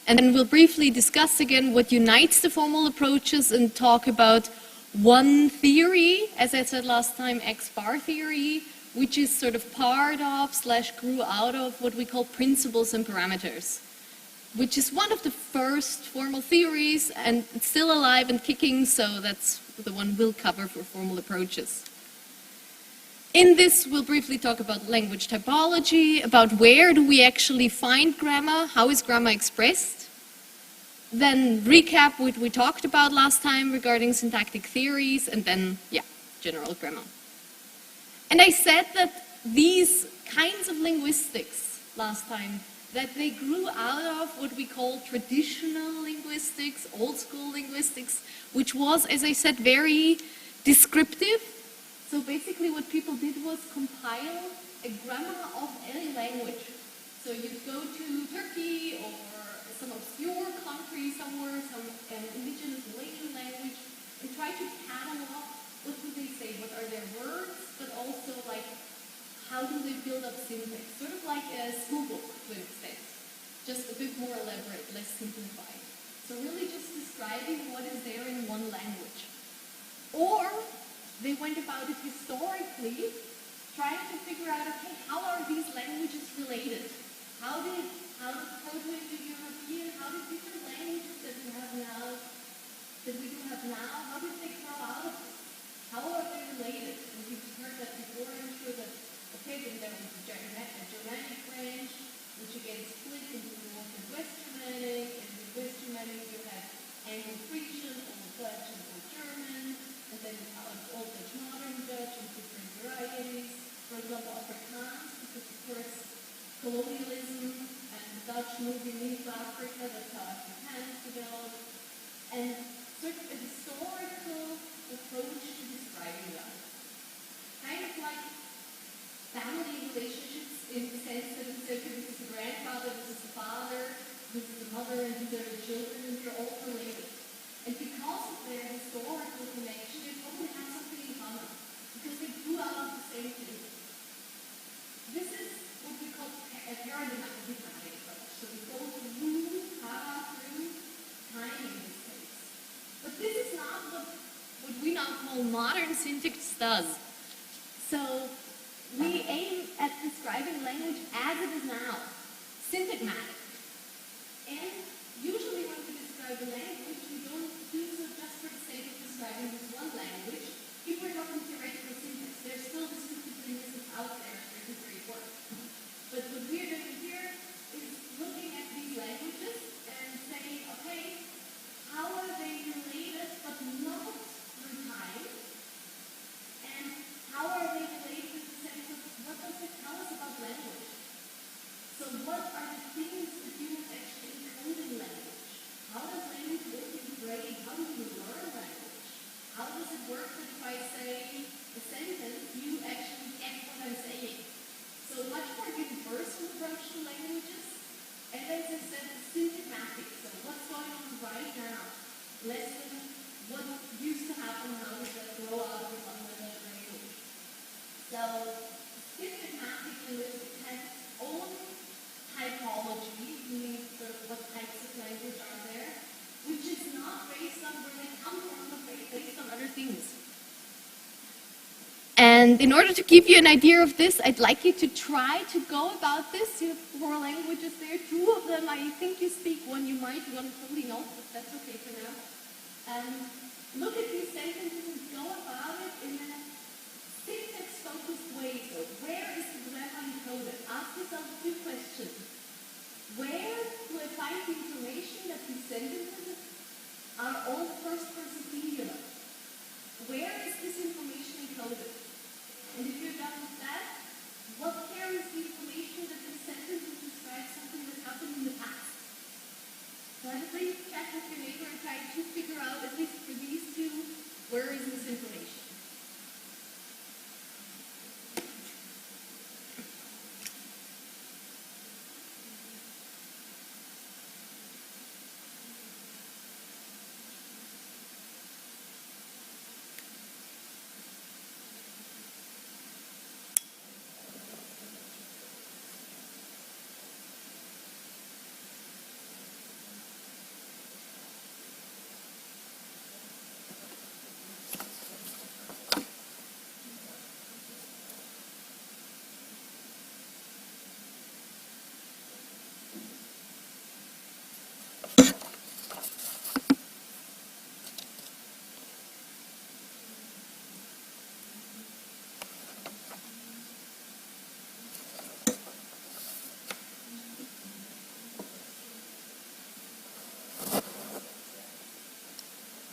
And then we'll briefly discuss again what unites the formal approaches and talk about one theory, as I said last time, X-bar theory, which is sort of part of / grew out of what we call principles and parameters, which is one of the first formal theories, and it's still alive and kicking, so that's the one we'll cover for formal approaches. In this, we'll briefly talk about language typology, about where do we actually find grammar, how is grammar expressed, then recap what we talked about last time regarding syntactic theories, and then, general grammar. And I said that these kinds of linguistics last time, that they grew out of what we call traditional linguistics, old school linguistics, which was, as I said, very descriptive. So basically what people did was compile a grammar of any language. So you'd go to Turkey or some obscure country somewhere, some indigenous Malaysian language, and try to catalog what do they say, what are their words, but also like how do they build up syntax? Sort of like a school book to an extent, just a bit more elaborate, less simplified. So really just describing what is there in one language. Or they went about it historically, trying to figure out, okay, how are these languages related? How did Proto-Indo-European, how did different languages that we do have now, how did they grow out of this? How are they related? And we've heard that before, I'm sure that, okay, then there was the Germanic branch, which again split into North and West Germanic, and in West Germanic you had Anglo-Frisian, Old Dutch, and Old German, and then Old Dutch, Modern Dutch, and different varieties. For example, Afrikaans, because of course colonialism and the Dutch moving into Africa, that's how Afrikaans developed, and sort of a historical approach to describing that. Kind of like family relationships in the sense that we say, okay, this is the grandfather, this is the father, this is the mother, and these are the children, and they're all related. And because of their historical connection, they probably have something in common, because they grew out of the same thing. This is what we call a paradigmatic approach. So we go through time in this case. But this is not what we now call modern syntax does. So we aim at describing language as it is now, syntagmatic. And usually when we describe a language, we don't do so just for the sake of describing this one language. If we're talking theoretical syntax, there's still descriptive linguistics out there that do great work. But what we're doing here is looking at these languages and saying, okay, how are they related but not through time? And how are they related in the sense of what does it tell us about language? So what are the things that humans actually encode in language? How does language work in the brain? How do you learn language? How does it work that if I say a sentence, you actually get what I'm saying? So much more universal approach to languages. And as I said, syntagmatic. So what's going on right now? Less than what used to happen, how does that grow out of another language? So syntagmatic linguistics has its own typology, meaning sort of what types of language are there, which is not based on where they come from, but based on other things. And in order to give you an idea of this, I'd like you to try to go about this. You have 4 languages there. 2 of them, I think you speak. One you might, one probably not, but that's okay for now. Look at these sentences and go about it in a syntax-focused way. So where is the grammar encoded? Ask yourself 2 questions. Where do I find the information that these sentences are all first-person singular? Where is this information encoded? And if you're done with that, what carries the information that this sentence describes something that happened in the past? So have a brief chat with your neighbor and try to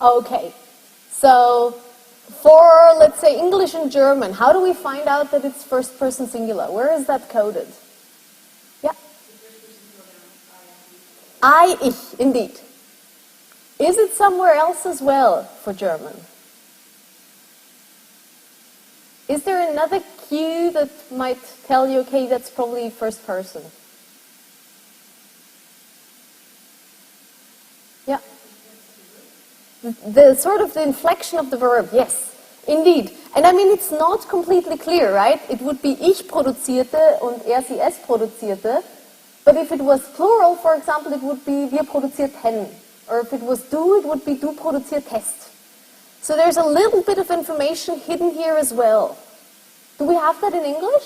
Okay, so for, let's say, English and German, how do we find out that it's first person singular? Where is that coded? Yeah? I, ich, indeed. Is it somewhere else as well for German? Is there another cue that might tell you, okay, that's probably first person? Yeah. The sort of the inflection of the verb, yes, indeed. And I mean, it's not completely clear, right? It would be ich produzierte und sie es produzierte. But if it was plural, for example, it would be wir produzierten. Or if it was du, it would be du produziertest. So there's a little bit of information hidden here as well. Do we have that in English?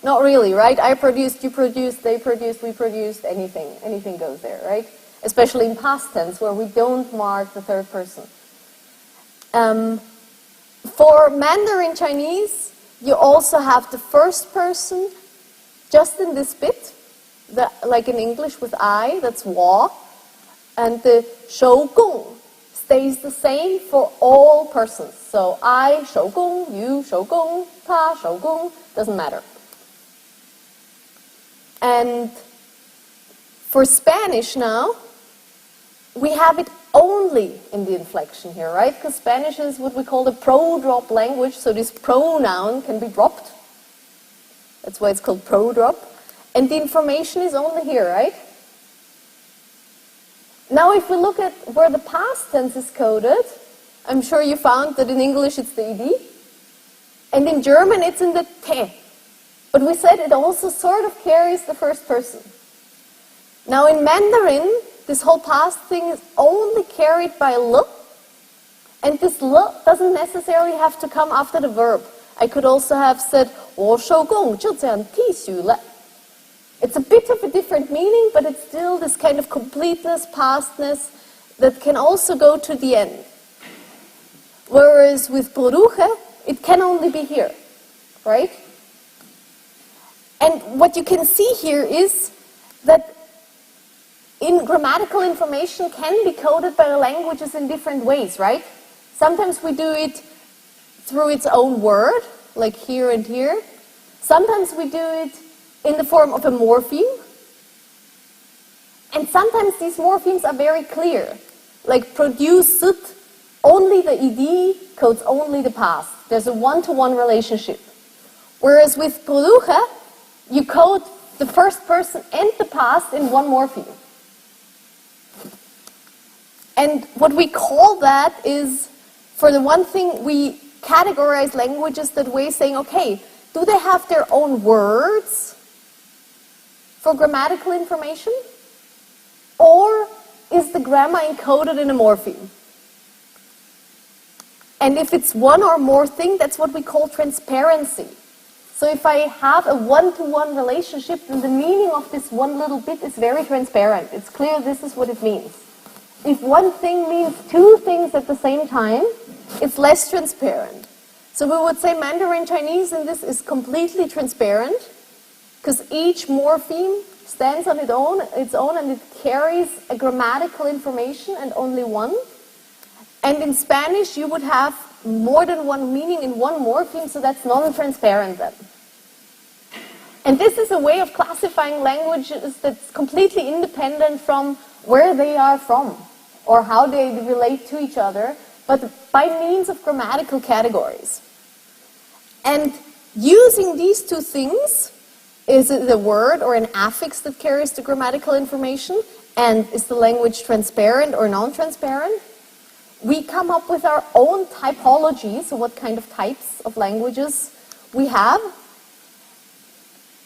Not really, right? I produced, you produced, they produced, we produced, anything goes there, right? Especially in past tense, where we don't mark the third person. For Mandarin Chinese, you also have the first person just in this bit, like in English with I, that's wa, and the shou gong stays the same for all persons. So I shou gong, you shou gong, ta shou gong, doesn't matter. And for Spanish now, we have it only in the inflection here, right? Because Spanish is what we call the pro-drop language, so this pronoun can be dropped. That's why it's called pro-drop. And the information is only here, right? Now if we look at where the past tense is coded, I'm sure you found that in English it's the ed, and in German it's in the te. But we said it also sort of carries the first person. Now in Mandarin, this whole past thing is only carried by l, and this l doesn't necessarily have to come after the verb. I could also have said, 我收工就这样剃须了. It's a bit of a different meaning, but it's still this kind of completeness, pastness, that can also go to the end. Whereas with produje, it can only be here, right? And what you can see here is that grammatical information can be coded by the languages in different ways, right? Sometimes we do it through its own word, like here and here. Sometimes we do it in the form of a morpheme. And sometimes these morphemes are very clear, like produced, only the ed codes only the past. There's a one-to-one relationship. Whereas with produje, you code the first person and the past in one morpheme. And what we call that is, for the one thing, we categorize languages that way, saying, okay, do they have their own words for grammatical information? Or is the grammar encoded in a morpheme? And if it's one or more thing, that's what we call transparency. So if I have a one-to-one relationship, then the meaning of this one little bit is very transparent. It's clear this is what it means. If one thing means two things at the same time, it's less transparent. So we would say Mandarin Chinese in this is completely transparent, because each morpheme stands on its own and it carries a grammatical information and only one. And in Spanish, you would have more than one meaning in one morpheme, so that's non-transparent then. And this is a way of classifying languages that's completely independent from where they are from or how they relate to each other, but by means of grammatical categories. And using these two things, is it a word or an affix that carries the grammatical information, and is the language transparent or non-transparent? We come up with our own typology, so what kind of types of languages we have,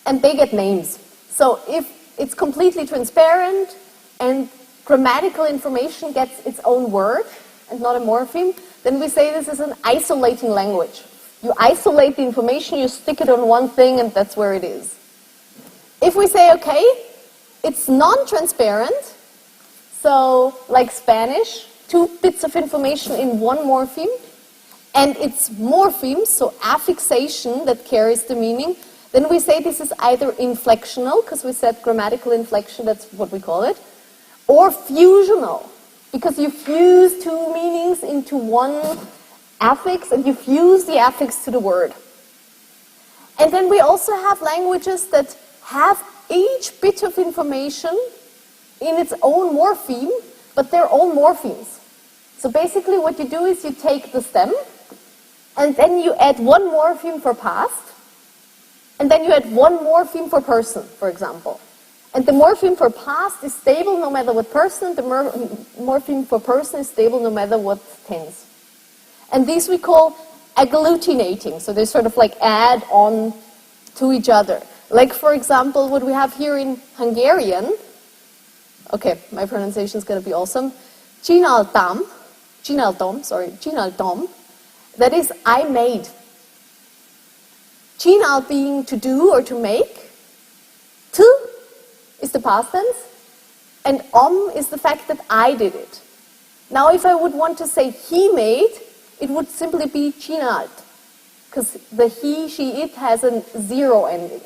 and they get names. So if it's completely transparent and grammatical information gets its own word and not a morpheme, then we say this is an isolating language. You isolate the information, you stick it on one thing, and that's where it is. If we say, okay, it's non-transparent, so like Spanish, two bits of information in one morpheme, and it's morphemes, so affixation that carries the meaning, then we say this is either inflectional, because we said grammatical inflection, that's what we call it, or fusional, because you fuse two meanings into one affix and you fuse the affix to the word. And then we also have languages that have each bit of information in its own morpheme, but they're all morphemes. So basically what you do is you take the stem, and then you add one morpheme for past, and then you add one morpheme for person, for example. And the morpheme for past is stable no matter what person, the morpheme for person is stable no matter what tense. And these we call agglutinating, so they sort of like add on to each other. Like, for example, what we have here in Hungarian, okay, my pronunciation is going to be awesome, csináltam, that is, I made. Csinál being to do or to make, to is the past tense, and is the fact that I did it. Now, if I would want to say he made, it would simply be csinált, because the he, she, it has a zero ending.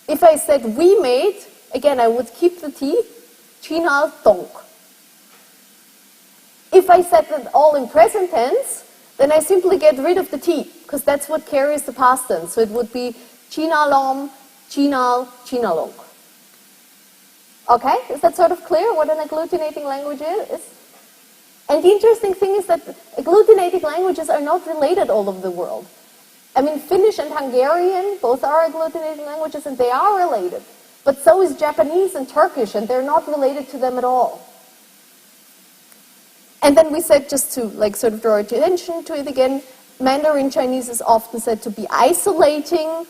If I said we made, again, I would keep the T, csináltunk. If I said that all in present tense, then I simply get rid of the T, because that's what carries the past tense. So it would be csinálom, csinál, csinálunk. Okay, is that sort of clear what an agglutinating language is? And the interesting thing is that agglutinating languages are not related all over the world. I mean, Finnish and Hungarian, both are agglutinating languages, and they are related. But so is Japanese and Turkish, and they're not related to them at all. And then we said, just to like sort of draw attention to it again, Mandarin Chinese is often said to be isolating.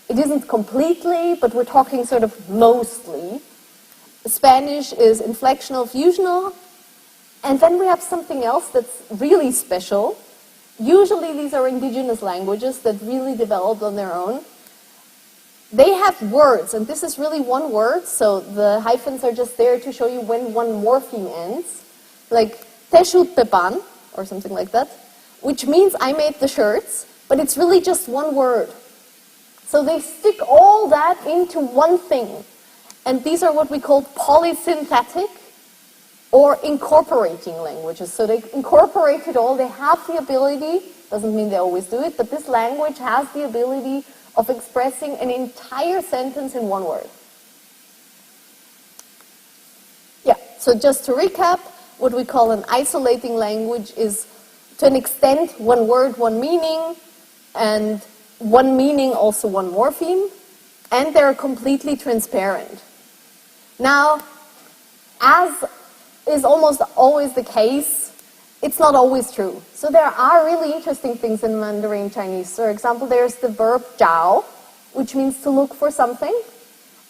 It isn't completely, but we're talking sort of mostly. Spanish is inflectional, fusional. And then we have something else that's really special. Usually these are indigenous languages that really developed on their own. They have words, and this is really one word, so the hyphens are just there to show you when one morpheme ends. Like tesúttepan, or something like that, which means I made the shirts, but it's really just one word. So they stick all that into one thing. And these are what we call polysynthetic or incorporating languages. So they incorporate it all. They have the ability, doesn't mean they always do it, but this language has the ability of expressing an entire sentence in one word. Yeah, so just to recap, what we call an isolating language is, to an extent, one word, one meaning, and one meaning, also one morpheme, and they're completely transparent. Now, as is almost always the case, it's not always true. So there are really interesting things in Mandarin Chinese. For example, there's the verb zhao, which means to look for something.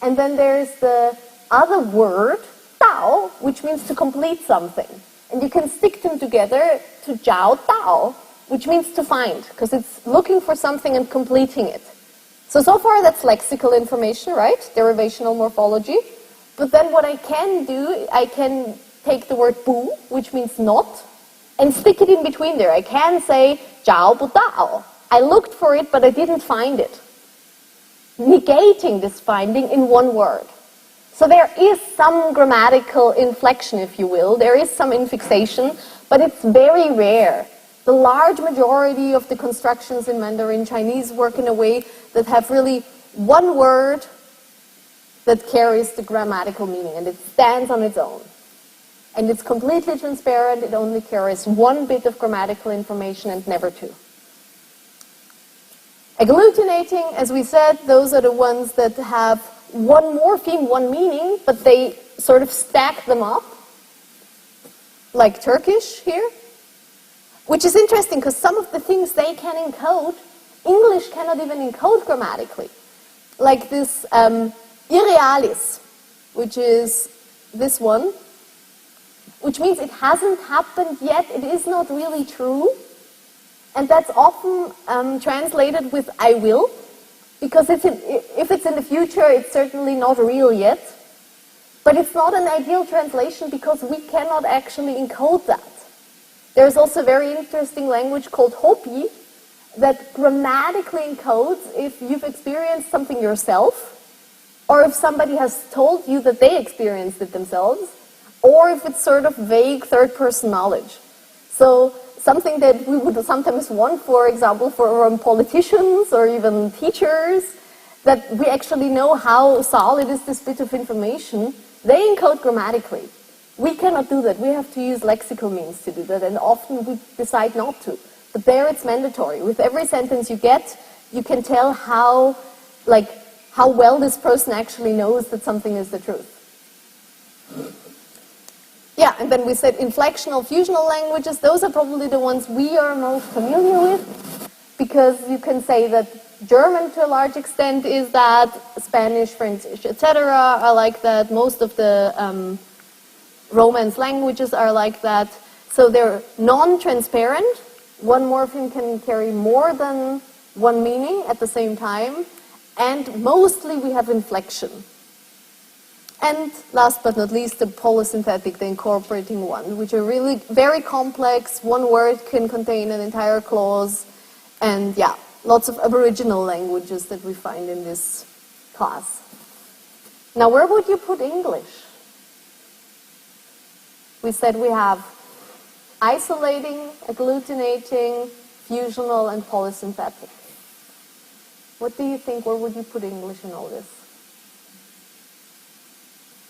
And then there's the other word, dao, which means to complete something. And you can stick them together to zhao dao, which means to find, because it's looking for something and completing it. So far that's lexical information, right? Derivational morphology. But then what I can do, I can take the word bu, which means not, and stick it in between there. I can say, zhao bu dao. I looked for it, but I didn't find it. Negating this finding in one word. So there is some grammatical inflection, if you will. There is some infixation, but it's very rare. The large majority of the constructions in Mandarin Chinese work in a way that have really one word that carries the grammatical meaning, and it stands on its own. And it's completely transparent. It only carries one bit of grammatical information and never two. Agglutinating, as we said, those are the ones that have one morpheme, one meaning, but they sort of stack them up, like Turkish here, which is interesting because some of the things they can encode, English cannot even encode grammatically. Like this irrealis, which is this one, which means it hasn't happened yet, it is not really true. And that's often translated with I will, because if it's in the future, it's certainly not real yet. But it's not an ideal translation because we cannot actually encode that. There's also a very interesting language called Hopi that grammatically encodes if you've experienced something yourself, or if somebody has told you that they experienced it themselves, or if it's sort of vague third-person knowledge. So something that we would sometimes want, for example, for politicians or even teachers, that we actually know how solid is this bit of information, they encode grammatically. We cannot do that. We have to use lexical means to do that, and often we decide not to. But there it's mandatory. With every sentence you get, you can tell how well this person actually knows that something is the truth. Yeah, and then we said inflectional, fusional languages. Those are probably the ones we are most familiar with, because you can say that German to a large extent is that, Spanish, French, etc. are like that. Most of the Romance languages are like that. So they're non-transparent. One morpheme can carry more than one meaning at the same time. And mostly we have inflection. And last but not least, the polysynthetic, the incorporating one, which are really very complex. One word can contain an entire clause. And yeah, lots of aboriginal languages that we find in this class. Now, where would you put English? We said we have isolating, agglutinating, fusional, and polysynthetic. What do you think? Where would you put English in all this?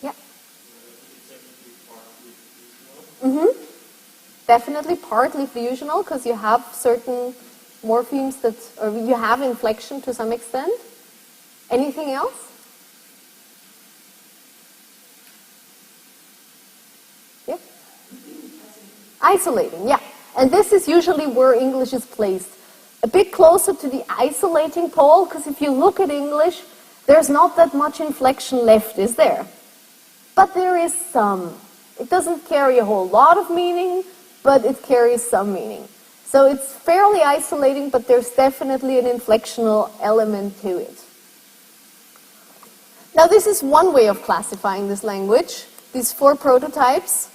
Yeah. Definitely partly fusional, because you have certain morphemes that, or you have inflection to some extent. Anything else? Yeah. Isolating, yeah. And this is usually where English is placed. A bit closer to the isolating pole, because if you look at English, there's not that much inflection left, is there? But there is some. It doesn't carry a whole lot of meaning, but it carries some meaning. So it's fairly isolating, but there's definitely an inflectional element to it. Now, this is one way of classifying this language, these 4 prototypes.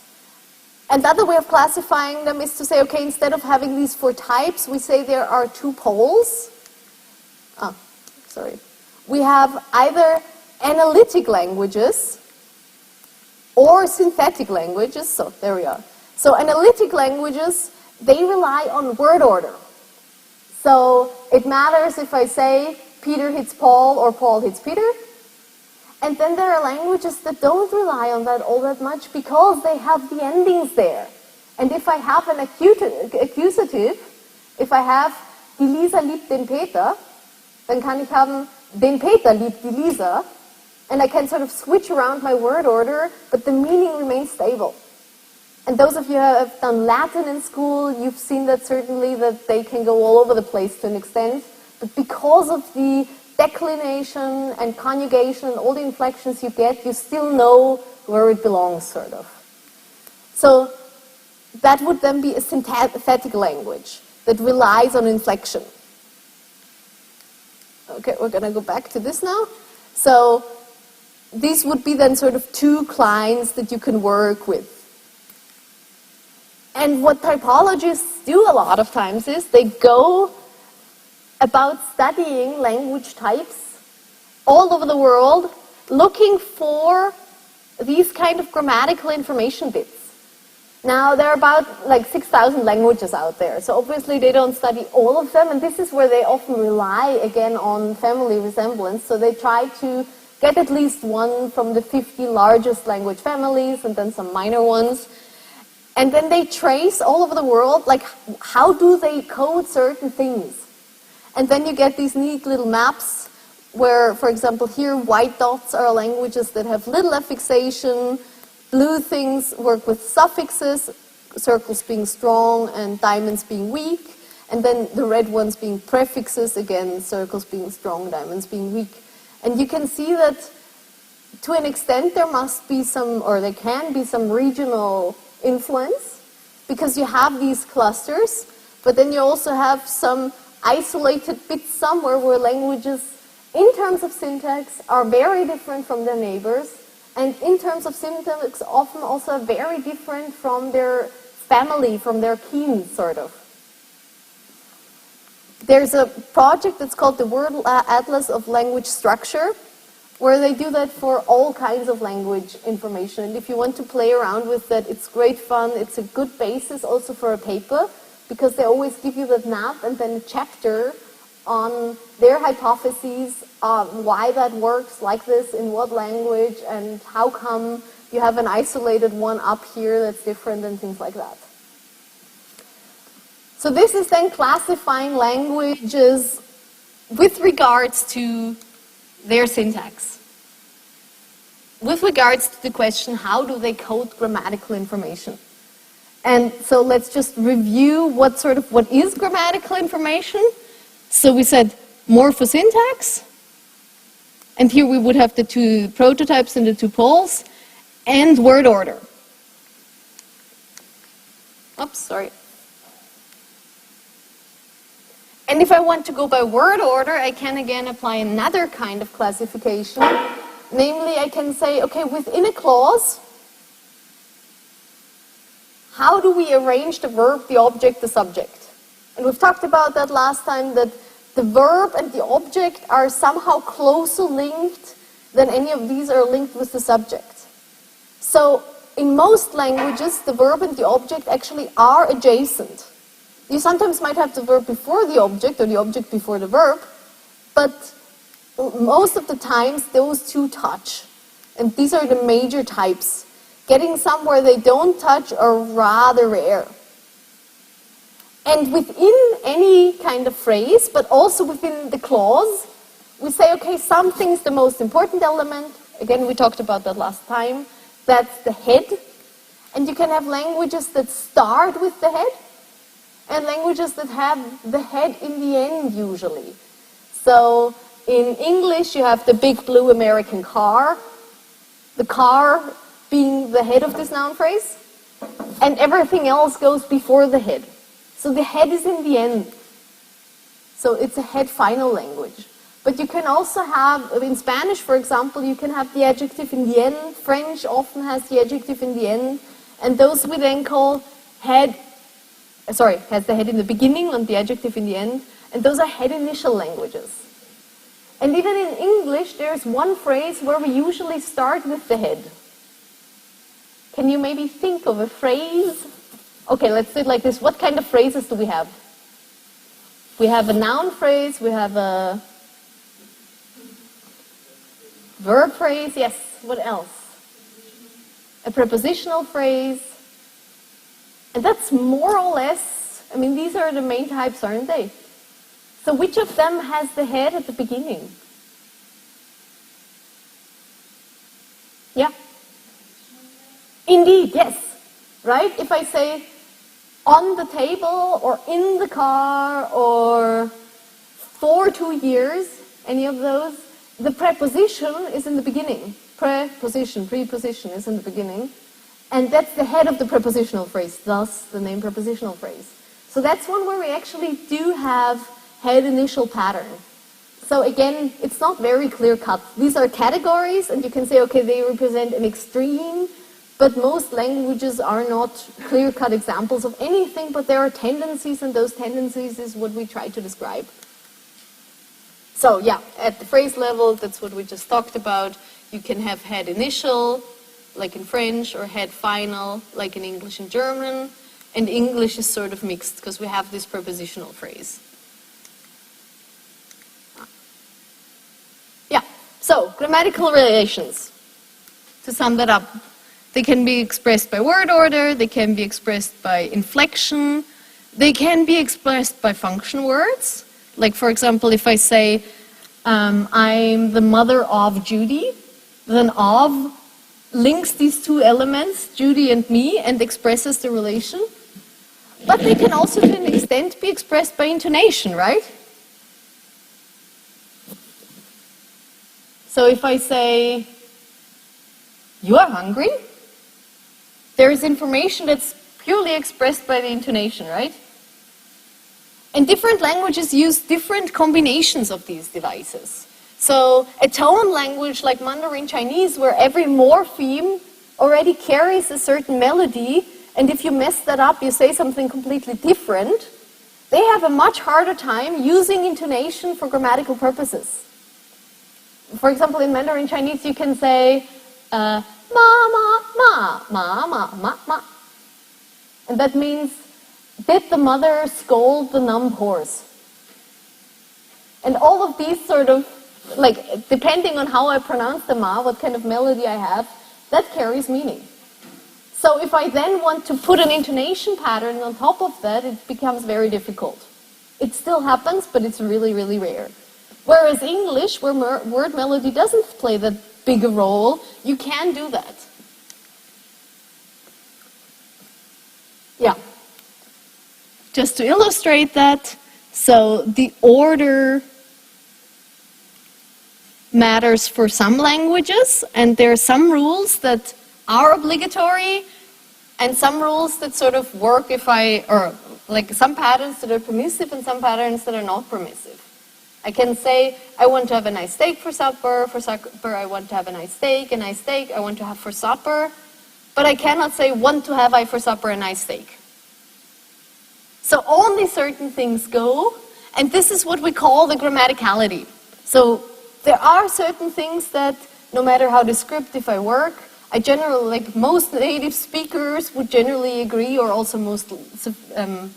Another way of classifying them is to say, okay, instead of having these 4 types, we say there are 2 poles. We have either analytic languages or synthetic languages. So there we are. So analytic languages, they rely on word order. So it matters if I say Peter hits Paul or Paul hits Peter. And then there are languages that don't rely on that all that much because they have the endings there. And if I have an accusative, if I have die Lisa liebt den Peter, dann kann ich haben den Peter liebt die Lisa, and I can sort of switch around my word order, but the meaning remains stable. And those of you who have done Latin in school, you've seen that certainly that they can go all over the place to an extent, but because of the declination and conjugation and all the inflections you get, you still know where it belongs, sort of. So that would then be a synthetic language that relies on inflection. Okay, we're going to go back to this now. So these would be then sort of 2 clients that you can work with. And what typologists do a lot of times is they go about studying language types all over the world, looking for these kind of grammatical information bits. Now, there are about like 6,000 languages out there, so obviously they don't study all of them, and this is where they often rely, again, on family resemblance. So they try to get at least one from the 50 largest language families, and then some minor ones. And then they trace all over the world, like, how do they code certain things? And then you get these neat little maps where, for example, here white dots are languages that have little affixation, blue things work with suffixes, circles being strong and diamonds being weak, and then the red ones being prefixes, again, circles being strong, diamonds being weak. And you can see that to an extent there must be some, or there can be some regional influence, because you have these clusters, but then you also have some isolated bits somewhere where languages, in terms of syntax, are very different from their neighbors, and in terms of syntax, often also very different from their family, from their kin, sort of. There's a project that's called the World Atlas of Language Structure, where they do that for all kinds of language information. And if you want to play around with that, it's great fun. It's a good basis also for a paper, because they always give you that map and then a chapter on their hypotheses, why that works like this, in what language, and how come you have an isolated one up here that's different, and things like that. So this is then classifying languages with regards to their syntax. With regards to the question, how do they code grammatical information? And so let's just review what is grammatical information. So we said morphosyntax, and here we would have the two prototypes and the two poles, and word order. Oops, sorry. And if I want to go by word order, I can again apply another kind of classification. Namely, I can say, okay, within a clause, how do we arrange the verb, the object, the subject? And we've talked about that last time, that the verb and the object are somehow closer linked than any of these are linked with the subject. So in most languages, the verb and the object actually are adjacent. You sometimes might have the verb before the object or the object before the verb, but most of the times those two touch. And these are the major types. Getting somewhere they don't touch are rather rare. And within any kind of phrase, but also within the clause, we say, okay, something's the most important element. Again, we talked about that last time. That's the head. And you can have languages that start with the head, and languages that have the head in the end, usually. So in English, you have the big blue American car, the car being the head of this noun phrase, and everything else goes before the head. So the head is in the end. So it's a head final language. But you can also have, in Spanish, for example, you can have the adjective in the end. French often has the adjective in the end. And those we then call has the head in the beginning and the adjective in the end. And those are head initial languages. And even in English, there's one phrase where we usually start with the head. Can you maybe think of a phrase? Okay, let's do it like this. What kind of phrases do we have? We have a noun phrase, we have a verb phrase, yes. What else? A prepositional phrase. And that's more or less, I mean, these are the main types, aren't they? So which of them has the head at the beginning? Yeah? Indeed, yes. Right? If I say on the table or in the car or for 2 years, any of those, the preposition is in the beginning. Preposition is in the beginning. And that's the head of the prepositional phrase, thus the name prepositional phrase. So that's one where we actually do have head initial pattern. So again, it's not very clear cut. These are categories, and you can say, okay, they represent an extreme, but most languages are not clear-cut examples of anything, but there are tendencies, and those tendencies is what we try to describe. So yeah, at the phrase level, that's what we just talked about. You can have head initial, like in French, or head final, like in English and German. And English is sort of mixed, because we have this prepositional phrase. Yeah, so grammatical relations. To sum that up, they can be expressed by word order, they can be expressed by inflection, they can be expressed by function words. Like, for example, if I say, I'm the mother of Judy, then of links these two elements, Judy and me, and expresses the relation. But they can also, to an extent, be expressed by intonation, right? So if I say, you are hungry, there is information that's purely expressed by the intonation, right? And different languages use different combinations of these devices. So a tone language like Mandarin Chinese, where every morpheme already carries a certain melody, and if you mess that up, you say something completely different, they have a much harder time using intonation for grammatical purposes. For example, in Mandarin Chinese, you can say ma, ma, ma, ma, ma, ma, ma. And that means, did the mother scold the numb horse? And all of these sort of, like, depending on how I pronounce the ma, what kind of melody I have, that carries meaning. So if I then want to put an intonation pattern on top of that, it becomes very difficult. It still happens, but it's really, really rare. Whereas English, where word melody doesn't play that big a role, you can do that. Yeah. Just to illustrate that, so the order matters for some languages, and there are some rules that are obligatory, and some rules that sort of work or like some patterns that are permissive and some patterns that are not permissive. I can say, I want to have a nice steak for supper I want to have a nice steak I want to have for supper, but I cannot say, want to have I for supper a nice steak. So only certain things go, and this is what we call the grammaticality. So there are certain things that, no matter how descriptive I work, I generally, like most native speakers would generally agree, or also most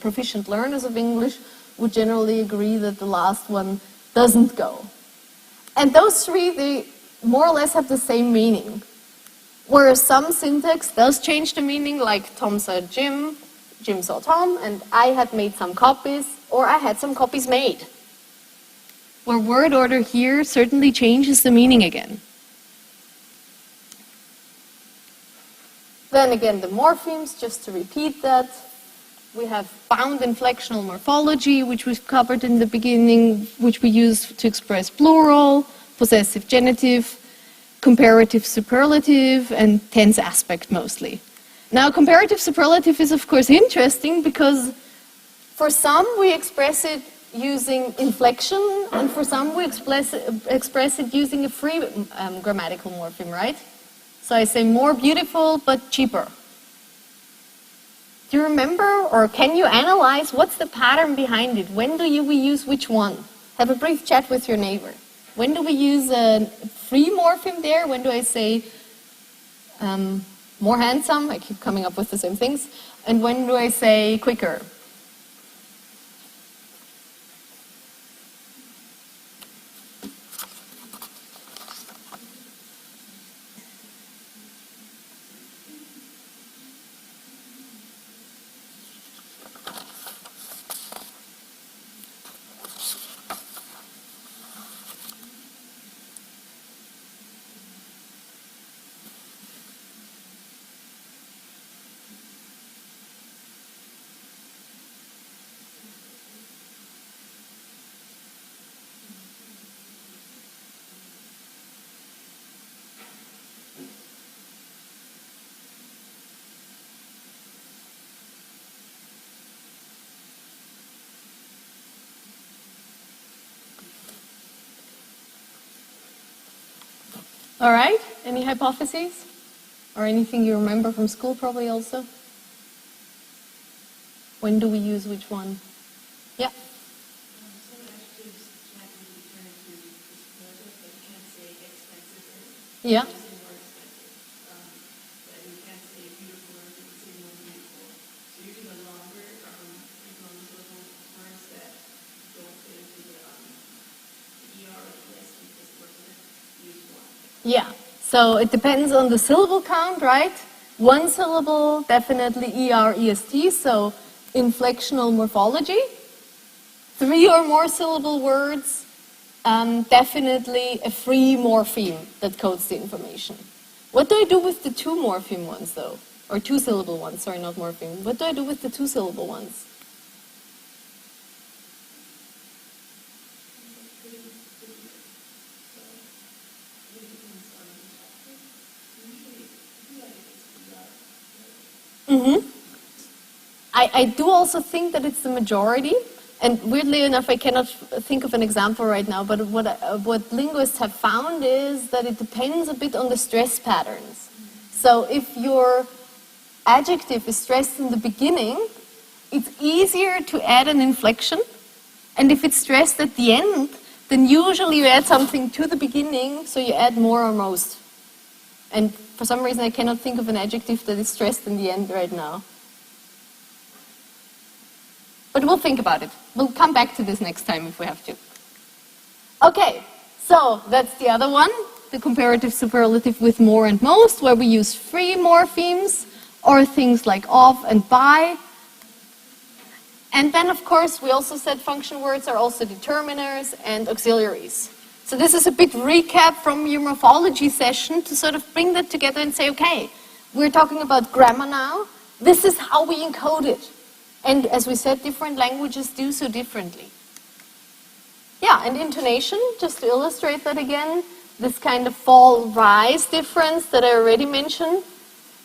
proficient learners of English would generally agree that the last one doesn't go. And those three, they more or less have the same meaning. Whereas some syntax does change the meaning, like Tom saw Jim, Jim saw Tom, and I had made some copies, or I had some copies made. Where word order here certainly changes the meaning again. Then again, the morphemes, just to repeat that. We have bound inflectional morphology, which we've covered in the beginning, which we use to express plural, possessive genitive, comparative superlative, and tense aspect mostly. Now, comparative superlative is of course interesting because for some we express it using inflection, and for some we express it using a free grammatical morpheme, right? So I say more beautiful but cheaper. Do you remember, or can you analyze what's the pattern behind it? When do we use which one? Have a brief chat with your neighbor. When do we use a free morpheme there? When do I say more handsome? I keep coming up with the same things. And when do I say quicker? All right, any hypotheses? Or anything you remember from school probably also? When do we use which one? Yeah. Yeah. Yeah, so it depends on the syllable count, right? One syllable, definitely ER, EST, so inflectional morphology. 3 or more syllable words, definitely a free morpheme that codes the information. What do I do with the 2 morpheme ones, though? Or 2 syllable ones, sorry, not morpheme. What do I do with the 2 syllable ones? Mm-hmm. I do also think that it's the majority, and weirdly enough, I cannot think of an example right now, but what linguists have found is that it depends a bit on the stress patterns. So if your adjective is stressed in the beginning, it's easier to add an inflection, and if it's stressed at the end, then usually you add something to the beginning, so you add more or most. And for some reason I cannot think of an adjective that is stressed in the end right now. But we'll think about it. We'll come back to this next time if we have to. Okay, so that's the other one, the comparative superlative with more and most, where we use free morphemes, or things like of and by. And then, of course, we also said function words are also determiners and auxiliaries. So this is a bit recap from your morphology session to sort of bring that together and say, okay, we're talking about grammar now. This is how we encode it. And as we said, different languages do so differently. Yeah, and intonation, just to illustrate that again, this kind of fall-rise difference that I already mentioned.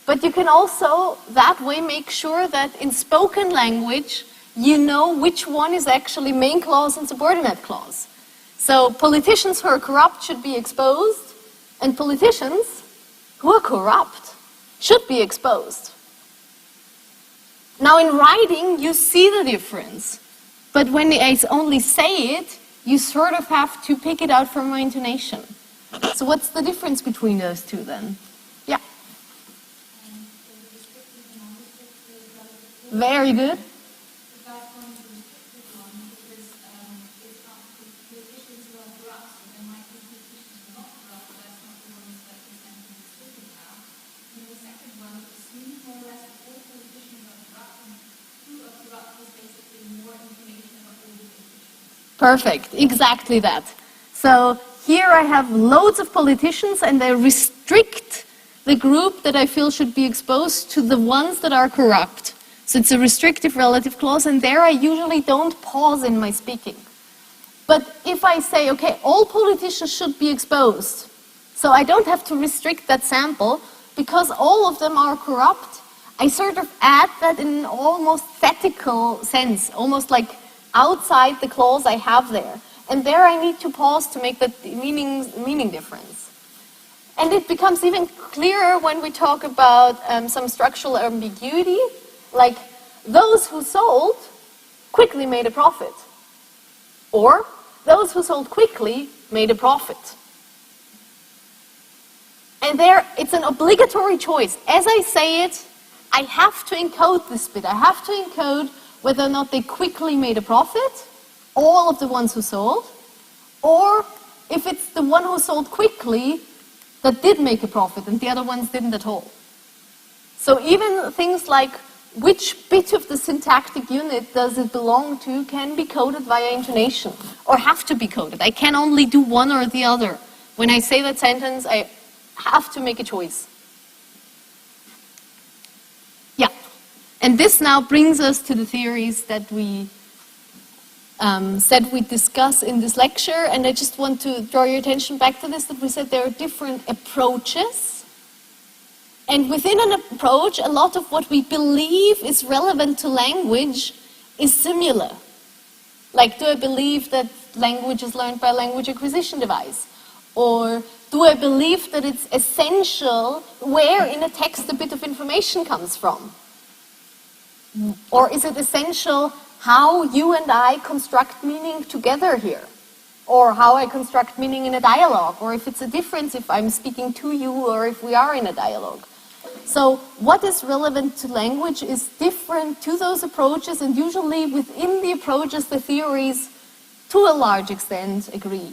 But you can also, that way, make sure that in spoken language, you know which one is actually main clause and subordinate clause. So politicians who are corrupt should be exposed, and politicians who are corrupt should be exposed. Now in writing, you see the difference. But when I only say it, you sort of have to pick it out from my intonation. So what's the difference between those two then? Yeah. Very good. Perfect, exactly that. So here I have loads of politicians and I restrict the group that I feel should be exposed to the ones that are corrupt. So it's a restrictive relative clause, and there I usually don't pause in my speaking. But if I say, okay, all politicians should be exposed, so I don't have to restrict that sample because all of them are corrupt, I sort of add that in an almost thetical sense, almost like outside the clause I have there. And there I need to pause to make that meaning difference. And it becomes even clearer when we talk about some structural ambiguity, like those who sold quickly made a profit, or those who sold quickly made a profit. And there, it's an obligatory choice. As I say it, I have to encode this bit. I have to encode whether or not they quickly made a profit, all of the ones who sold, or if it's the one who sold quickly that did make a profit and the other ones didn't at all. So even things like which bit of the syntactic unit does it belong to can be coded via intonation, or have to be coded. I can only do one or the other. When I say that sentence, I have to make a choice. Yeah. And this now brings us to the theories that we said we'd discuss in this lecture, and I just want to draw your attention back to this, that we said there are different approaches. And within an approach, a lot of what we believe is relevant to language is similar. Like, do I believe that language is learned by a language acquisition device? Or do I believe that it's essential where in a text a bit of information comes from? Or is it essential how you and I construct meaning together here? Or how I construct meaning in a dialogue? Or if it's a difference if I'm speaking to you or if we are in a dialogue? So what is relevant to language is different to those approaches, and usually within the approaches the theories to a large extent agree.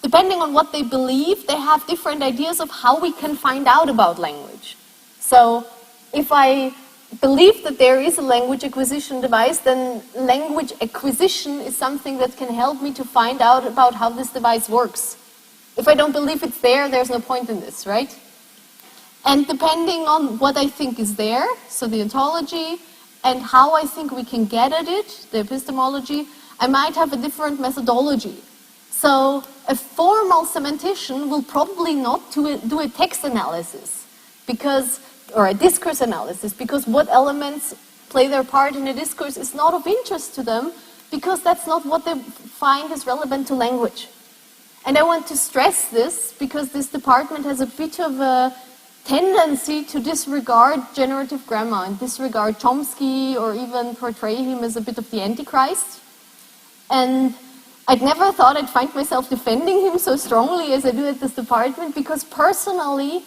Depending on what they believe, they have different ideas of how we can find out about language. So if I believe that there is a language acquisition device, then language acquisition is something that can help me to find out about how this device works. If I don't believe it's there, there's no point in this, right? And depending on what I think is there, so the ontology, and how I think we can get at it, the epistemology, I might have a different methodology. So a formal semantician will probably not do a text analysis, or a discourse analysis, because what elements play their part in a discourse is not of interest to them, because that's not what they find is relevant to language. And I want to stress this, because this department has a bit of a tendency to disregard generative grammar and disregard Chomsky, or even portray him as a bit of the Antichrist. And I'd never thought I'd find myself defending him so strongly as I do at this department, because personally,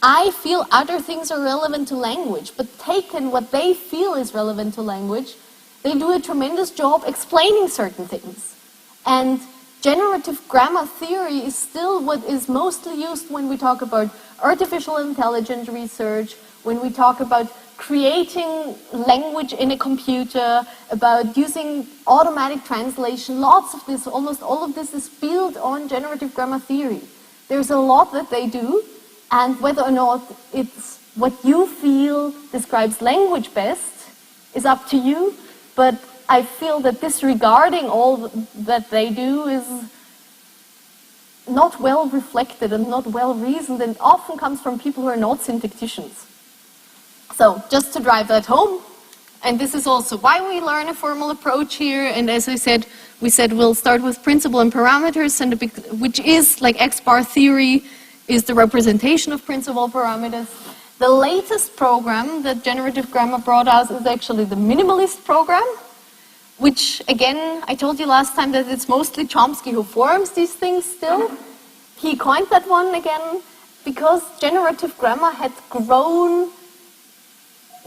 I feel other things are relevant to language, but taken what they feel is relevant to language, they do a tremendous job explaining certain things. And generative grammar theory is still what is mostly used when we talk about artificial intelligence research, when we talk about creating language in a computer, about using automatic translation. Lots of this, almost all of this is built on generative grammar theory. There's a lot that they do, and whether or not it's what you feel describes language best is up to you, but I feel that disregarding all that they do is not well reflected and not well reasoned, and often comes from people who are not syntacticians. So, just to drive that home, and this is also why we learn a formal approach here, and as I said, we said we'll start with principle and parameters, and which is, like X-bar theory, is the representation of principal parameters. The latest program that generative grammar brought out is actually the minimalist program, which, again, I told you last time that it's mostly Chomsky who forms these things still. He coined that one again because generative grammar had grown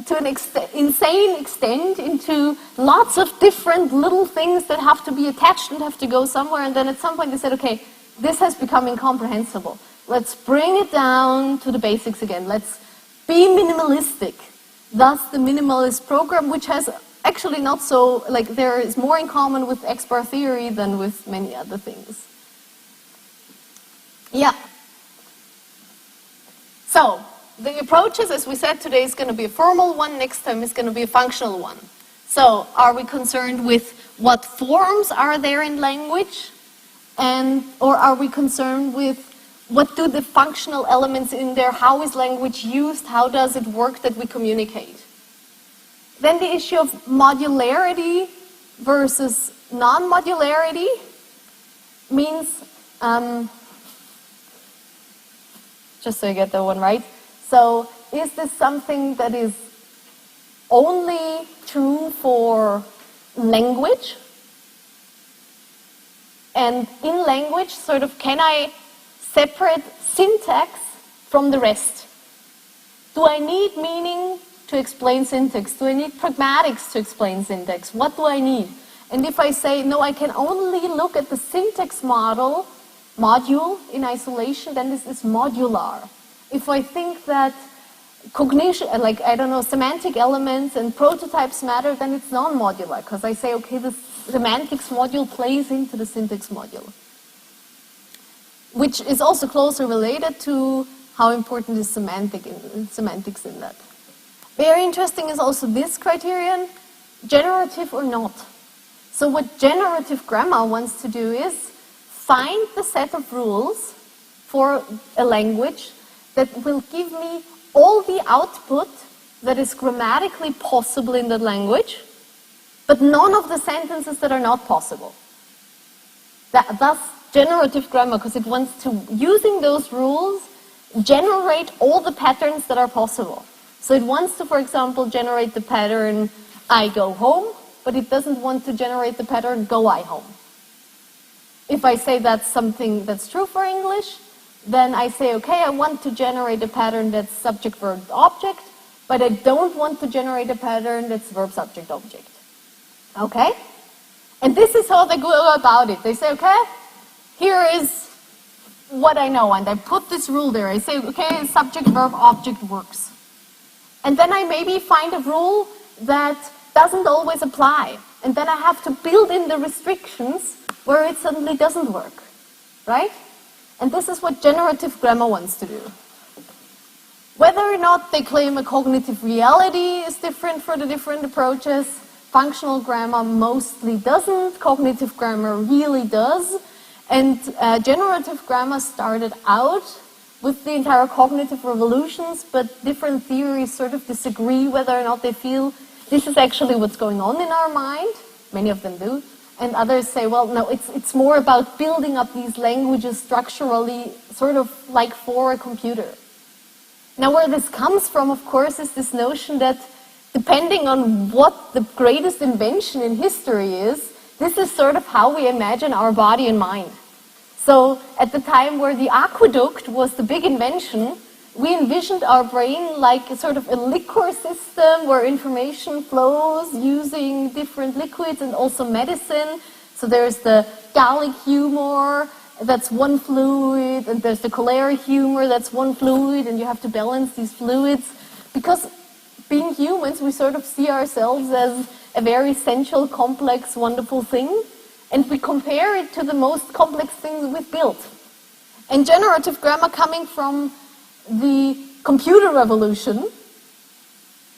to an insane extent into lots of different little things that have to be attached and have to go somewhere, and then at some point they said, okay, this has become incomprehensible. Let's bring it down to the basics again. Let's be minimalistic. Thus the minimalist program, which has actually not so, like, there is more in common with X-bar theory than with many other things. Yeah. So, the approaches, as we said, today is going to be a formal one, next time is going to be a functional one. So, are we concerned with what forms are there in language? Or are we concerned with what do the functional elements in there, how is language used, how does it work that we communicate? Then the issue of modularity versus non-modularity means, just so you get that one right, so is this something that is only true for language? And in language, sort of, can I separate syntax from the rest? Do I need meaning to explain syntax? Do I need pragmatics to explain syntax? What do I need? And if I say, no, I can only look at the syntax module in isolation, then this is modular. If I think that cognition, like, I don't know, semantic elements and prototypes matter, then it's non-modular, because I say, okay, the semantics module plays into the syntax module, which is also closely related to how important is semantics in that. Very interesting is also this criterion, generative or not. So what generative grammar wants to do is find the set of rules for a language that will give me all the output that is grammatically possible in that language, but none of the sentences that are not possible. Thus, generative grammar, because it wants to, using those rules, generate all the patterns that are possible. So it wants to, for example, generate the pattern, I go home, but it doesn't want to generate the pattern, go I home. If I say that's something that's true for English, then I say, okay, I want to generate a pattern that's subject, verb, object, but I don't want to generate a pattern that's verb, subject, object. Okay? And this is how they go about it. They say, okay, here is what I know, and I put this rule there. I say, okay, subject, verb, object works. And then I maybe find a rule that doesn't always apply. And then I have to build in the restrictions where it suddenly doesn't work. Right? And this is what generative grammar wants to do. Whether or not they claim a cognitive reality is different for the different approaches. Functional grammar mostly doesn't. Cognitive grammar really does. And generative grammar started out with the entire cognitive revolutions, but different theories sort of disagree whether or not they feel this is actually what's going on in our mind. Many of them do. And others say, well, no, it's more about building up these languages structurally, sort of like for a computer. Now, where this comes from, of course, is this notion that depending on what the greatest invention in history is, this is sort of how we imagine our body and mind. So at the time where the aqueduct was the big invention, we envisioned our brain like a sort of a liquor system where information flows using different liquids and also medicine. So there's the gallic humor, that's one fluid, and there's the choleric humor, that's one fluid, and you have to balance these fluids. Because being humans, we sort of see ourselves as a very essential, complex, wonderful thing, and we compare it to the most complex things we've built. And generative grammar, coming from the computer revolution,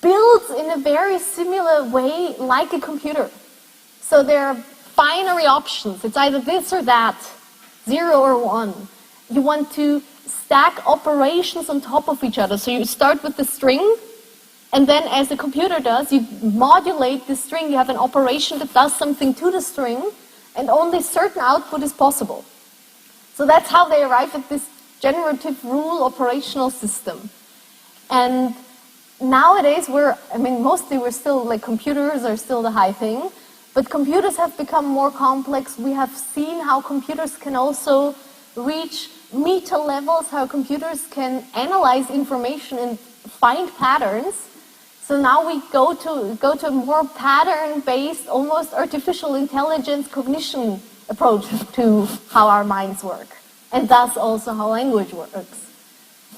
builds in a very similar way like a computer. So there are binary options. It's either this or that, 0 or 1. You want to stack operations on top of each other. So you start with the string, and then as the computer does, you modulate the string. You have an operation that does something to the string, and only certain output is possible. So that's how they arrive at this generative rule operational system. And nowadays mostly we're still, like, computers are still the high thing, but computers have become more complex. We have seen how computers can also reach meta levels, how computers can analyze information and find patterns. So now we go to a more pattern-based, almost artificial intelligence cognition approach to how our minds work, and thus also how language works.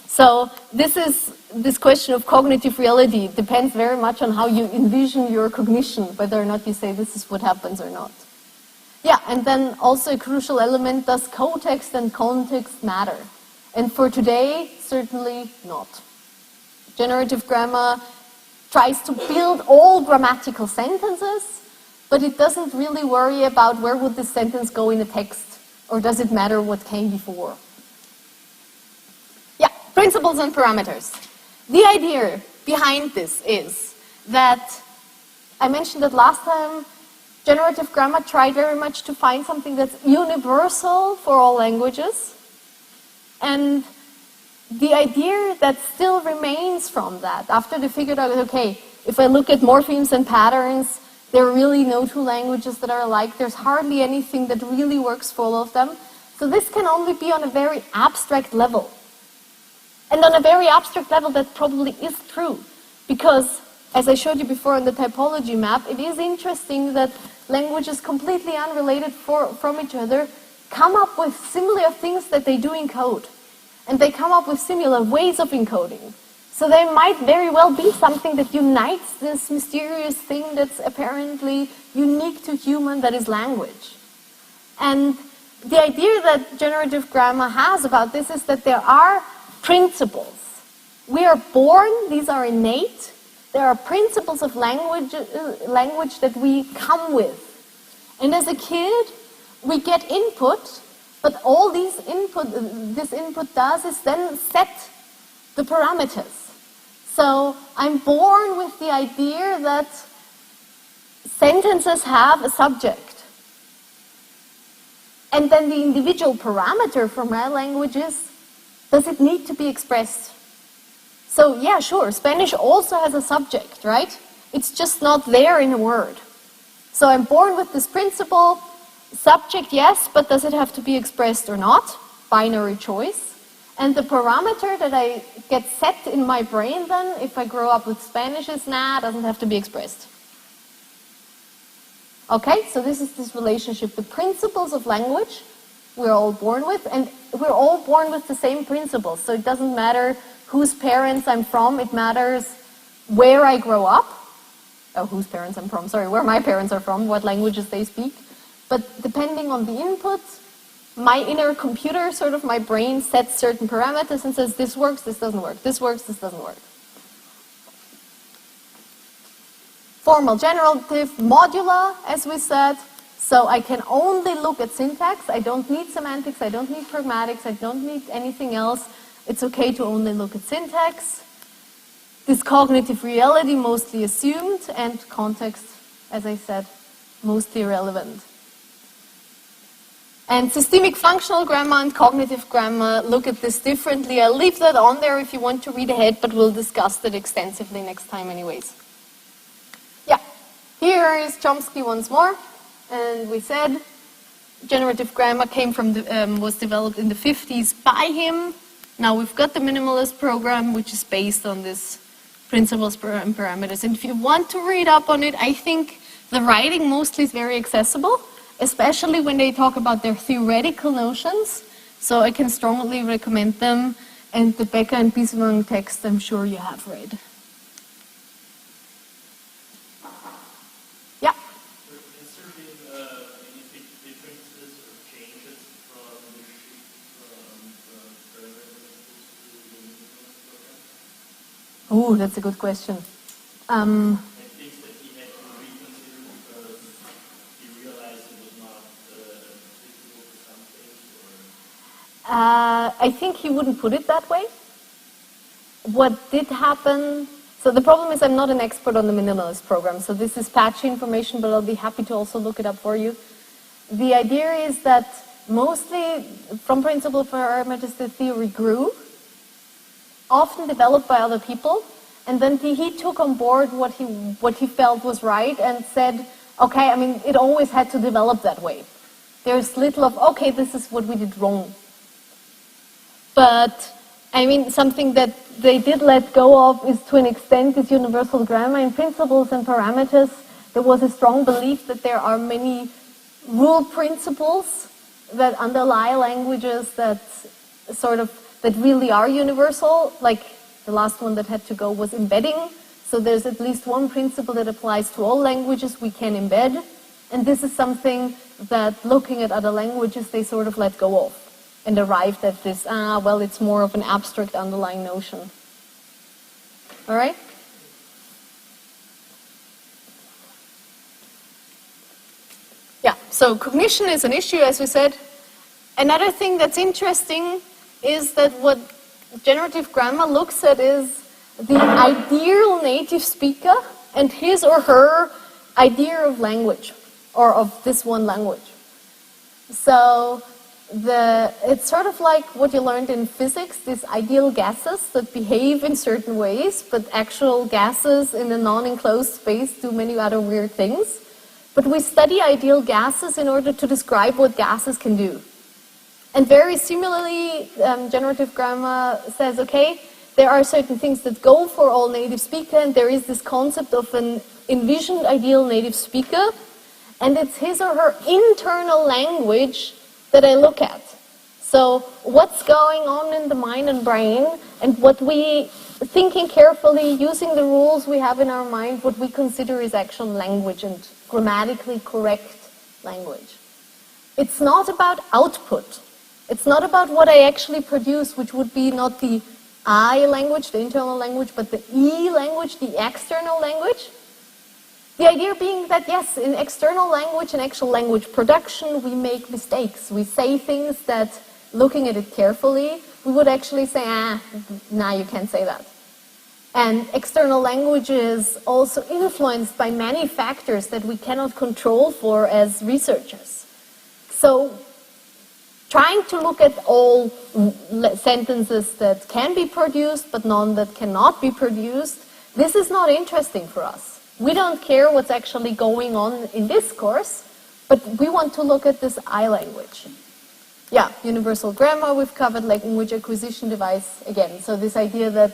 So this question of cognitive reality depends very much on how you envision your cognition, whether or not you say this is what happens or not. Yeah, and then also a crucial element, does context and context matter? And for today, certainly not. Generative grammar tries to build all grammatical sentences, but it doesn't really worry about where would this sentence go in a text, or does it matter what came before. Yeah, principles and parameters. The idea behind this is that, I mentioned it last time, generative grammar tried very much to find something that's universal for all languages, and the idea that still remains from that, after they figured out, okay, if I look at morphemes and patterns, there are really no two languages that are alike. There's hardly anything that really works for all of them. So this can only be on a very abstract level. And on a very abstract level, that probably is true. Because, as I showed you before on the typology map, it is interesting that languages completely unrelated from each other come up with similar things that they do in code. And they come up with similar ways of encoding. So there might very well be something that unites this mysterious thing that's apparently unique to human, that is language. And the idea that generative grammar has about this is that there are principles. We are born, these are innate. There are principles of language that we come with. And as a kid, we get input, but all this input does is then set the parameters. So I'm born with the idea that sentences have a subject. And then the individual parameter for my language is, does it need to be expressed? So yeah, sure, Spanish also has a subject, right? It's just not there in a word. So I'm born with this principle, subject yes, but does it have to be expressed or not? Binary choice. And the parameter that I get set in my brain then, if I grow up with Spanish, is doesn't have to be expressed. Okay, so this is this relationship. The principles of language we're all born with, and we're all born with the same principles. So it doesn't matter whose parents I'm from, it matters where I grow up. Oh, whose parents I'm from, sorry, where my parents are from, what languages they speak. But depending on the inputs, my inner computer, sort of my brain, sets certain parameters and says, this works, this doesn't work, this works, this doesn't work. Formal generative modula, as we said. So I can only look at syntax. I don't need semantics, I don't need pragmatics, I don't need anything else. It's okay to only look at syntax. This cognitive reality, mostly assumed, and context, as I said, mostly irrelevant. And systemic functional grammar and cognitive grammar look at this differently. I'll leave that on there if you want to read ahead, but we'll discuss that extensively next time anyways. Yeah, here is Chomsky once more. And we said generative grammar was developed in the 50s by him. Now we've got the minimalist program, which is based on this principles and parameters. And if you want to read up on it, I think the writing mostly is very accessible, especially when they talk about their theoretical notions. So I can strongly recommend them. And the Becker and Biswang text, I'm sure you have read. Yeah? Has there been any big differences or changes from the shift from the parameters to the minimalist program? Oh, that's a good question. And things that he had to reconsider because he realized it was not applicable to some things? I think he wouldn't put it that way. What did happen, so the problem is I'm not an expert on the minimalist program, so this is patchy information, but I'll be happy to also look it up for you. The idea is that mostly from principal parameters the theory grew, often developed by other people, and then he took on board what he felt was right and said, okay, I mean, it always had to develop that way. There's little of, okay, this is what we did wrong. But, I mean, something that they did let go of is to an extent this universal grammar in principles and parameters. There was a strong belief that there are many rule principles that underlie languages that really are universal, like the last one that had to go was embedding. So there's at least one principle that applies to all languages we can embed. And this is something that looking at other languages, they sort of let go of. And arrived at this, well, it's more of an abstract underlying notion. All right? Yeah, so cognition is an issue, as we said. Another thing that's interesting is that what generative grammar looks at is the ideal native speaker and his or her idea of language, or of this one language. So it's sort of like what you learned in physics, these ideal gases that behave in certain ways, but actual gases in a non-enclosed space do many other weird things. But we study ideal gases in order to describe what gases can do. And very similarly, generative grammar says, okay, there are certain things that go for all native speaker, and there is this concept of an envisioned ideal native speaker, and it's his or her internal language that I look at. So what's going on in the mind and brain, and what we, thinking carefully, using the rules we have in our mind, what we consider is actual language and grammatically correct language. It's not about output. It's not about what I actually produce, which would be not the I language, the internal language, but the E language, the external language. The idea being that, yes, in external language and actual language production, we make mistakes. We say things that, looking at it carefully, we would actually say, nah, you can't say that. And external language is also influenced by many factors that we cannot control for as researchers. So, trying to look at all sentences that can be produced, but none that cannot be produced, this is not interesting for us. We don't care what's actually going on in this course, but we want to look at this I language. Yeah, universal grammar, we've covered language acquisition device again. So this idea that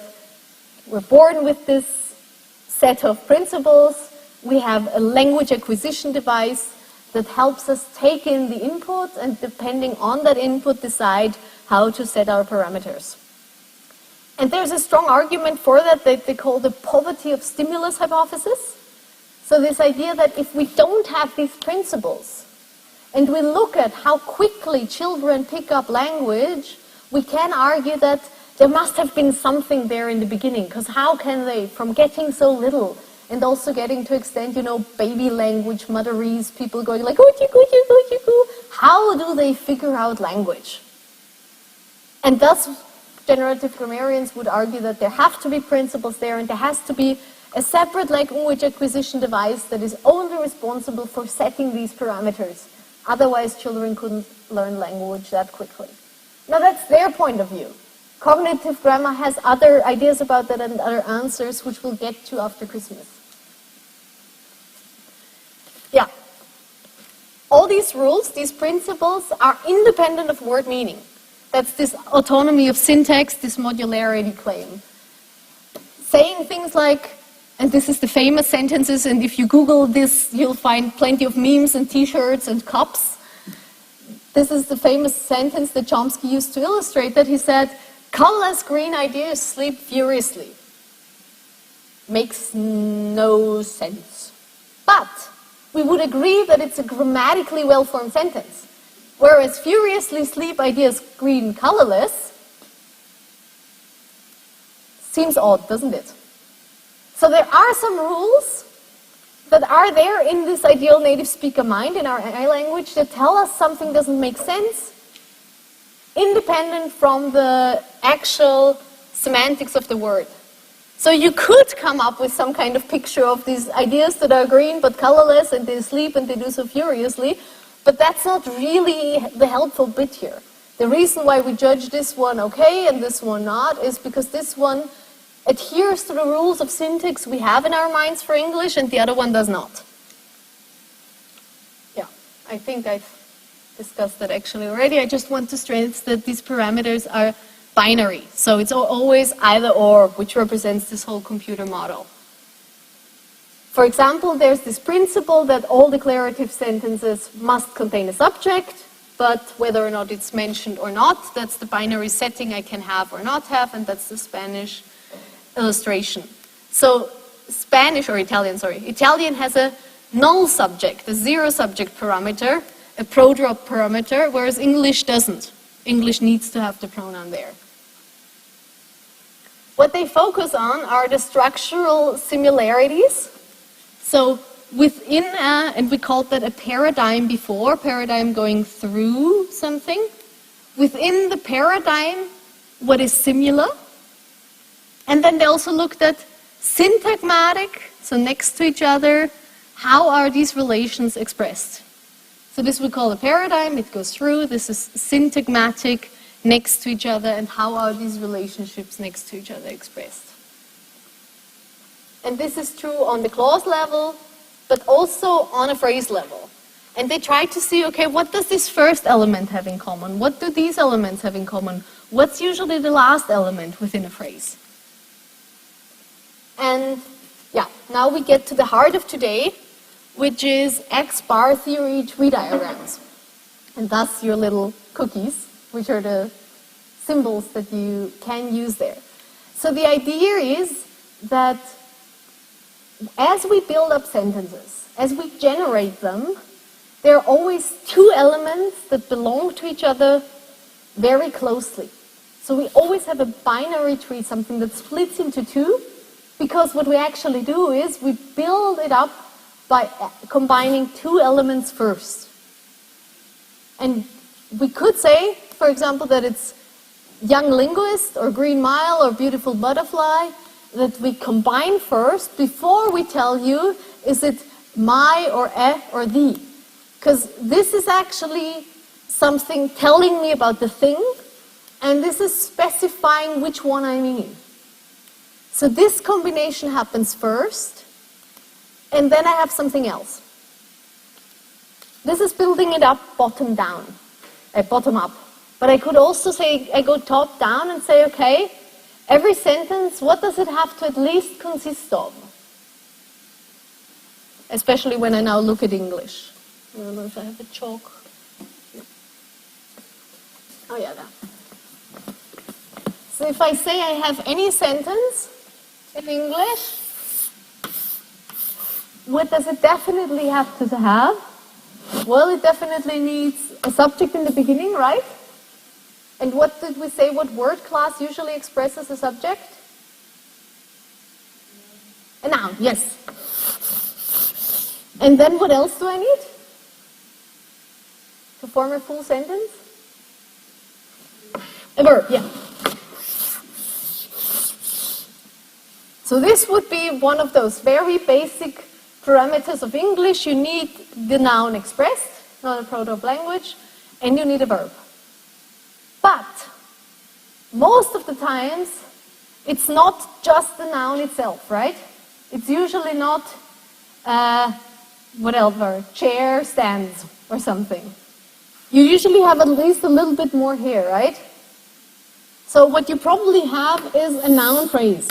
we're born with this set of principles, we have a language acquisition device that helps us take in the input and depending on that input decide how to set our parameters. And there's a strong argument for that they call the poverty of stimulus hypothesis. So this idea that if we don't have these principles and we look at how quickly children pick up language, we can argue that there must have been something there in the beginning, because how can they, from getting so little and also getting to extent, baby language, motherese, people going like, how do they figure out language? And thus, generative grammarians would argue that there have to be principles there and there has to be a separate language acquisition device that is only responsible for setting these parameters. Otherwise, children couldn't learn language that quickly. Now, that's their point of view. Cognitive grammar has other ideas about that and other answers, which we'll get to after Christmas. Yeah. these rules, these principles, are independent of word meaning. That's this autonomy of syntax, this modularity claim. Saying things like, and this is the famous sentences, and if you Google this, you'll find plenty of memes and t-shirts and cups. This is the famous sentence that Chomsky used to illustrate that. He said, colorless green ideas sleep furiously. Makes no sense. But we would agree that it's a grammatically well-formed sentence. Whereas furiously sleep ideas green colorless seems odd, doesn't it? So there are some rules that are there in this ideal native speaker mind, in our AI language, that tell us something doesn't make sense, independent from the actual semantics of the word. So you could come up with some kind of picture of these ideas that are green but colorless, and they sleep and they do so furiously, but that's not really the helpful bit here. The reason why we judge this one okay and this one not is because this one adheres to the rules of syntax we have in our minds for English, and the other one does not. Yeah, I think I've discussed that actually already. I just want to stress that these parameters are binary. So it's always either or, which represents this whole computer model. For example, there's this principle that all declarative sentences must contain a subject, but whether or not it's mentioned or not, that's the binary setting I can have or not have, and that's the Spanish illustration. So Spanish, or Italian, sorry. Italian has a null subject, a zero subject parameter, a prodrop parameter, whereas English doesn't. English needs to have the pronoun there. What they focus on are the structural similarities. So within and we called that a paradigm before, paradigm going through something. Within the paradigm, what is similar? And then they also looked at syntagmatic, so next to each other, how are these relations expressed? So this we call a paradigm, it goes through, this is syntagmatic, next to each other, and how are these relationships next to each other expressed? And this is true on the clause level, but also on a phrase level. And they try to see, okay, what does this first element have in common? What do these elements have in common? What's usually the last element within a phrase? And yeah, now we get to the heart of today, which is X-bar theory tree diagrams. And thus your little cookies, which are the symbols that you can use there. So the idea is that as we build up sentences, as we generate them, there are always two elements that belong to each other very closely. So we always have a binary tree, something that splits into two, because what we actually do is we build it up by combining two elements first. And we could say, for example, that it's young linguist or green mile or beautiful butterfly that we combine first before we tell you is it my or a or the. Because this is actually something telling me about the thing, and this is specifying which one I mean. So this combination happens first, and then I have something else. This is building it up bottom down, bottom up. But I could also say, I go top down and say, okay, every sentence, what does it have to at least consist of? Especially when I now look at English. I don't know if I have a chalk. Oh yeah, that. So if I say I have any sentence in English, what does it definitely have to have? Well, it definitely needs a subject in the beginning, right? And what did we say, what word class usually expresses a subject? A noun, yes. And then what else do I need to form a full sentence? A verb, yeah. So this would be one of those very basic parameters of English. You need the noun expressed, not a proto language, and you need a verb. But most of the times, it's not just the noun itself, right? It's usually not, what else? Chair, stands. or something. You usually have at least a little bit more here, right? So what you probably have is a noun phrase.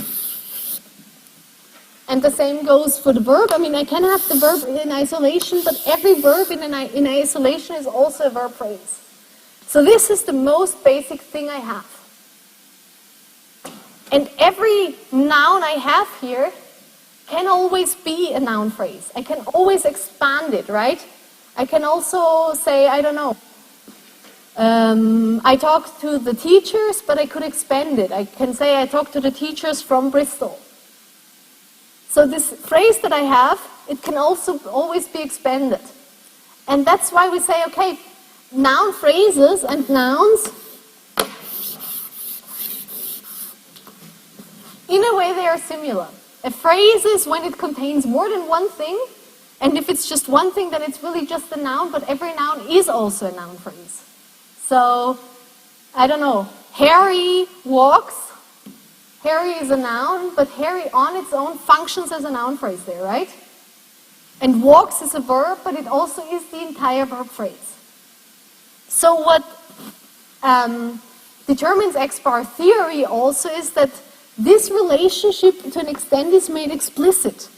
And the same goes for the verb. I mean, I can have the verb in isolation, but every verb in isolation is also a verb phrase. So this is the most basic thing I have. And every noun I have here can always be a noun phrase. I can always expand it, right? I can also say, I don't know, I talked to the teachers, but I could expand it. I can say I talked to the teachers from Bristol. So this phrase that I have, it can also always be expanded. And that's why we say, okay, noun phrases and nouns, in a way they are similar. A phrase is when it contains more than one thing, and if it's just one thing, then it's really just a noun, but every noun is also a noun phrase. So, I don't know, Harry walks. Harry is a noun, but Harry on its own functions as a noun phrase there, right? And walks is a verb, but it also is the entire verb phrase. So what determines X-bar theory also is that this relationship to an extent is made explicit.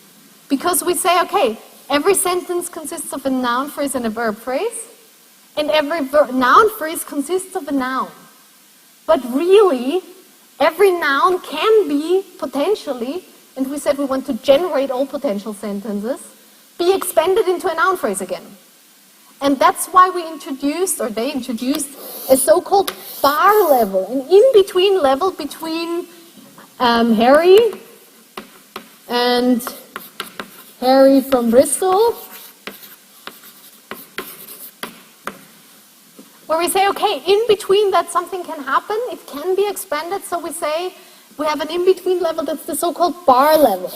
Because we say, okay, every sentence consists of a noun phrase and a verb phrase, and every noun phrase consists of a noun. But really, every noun can be potentially, and we said we want to generate all potential sentences, be expanded into a noun phrase again. And that's why we introduced, or they introduced, a so-called bar level, an in-between level between Harry and Harry from Bristol, where we say, okay, in between that something can happen, it can be expanded, so we say we have an in-between level, that's the so-called bar level.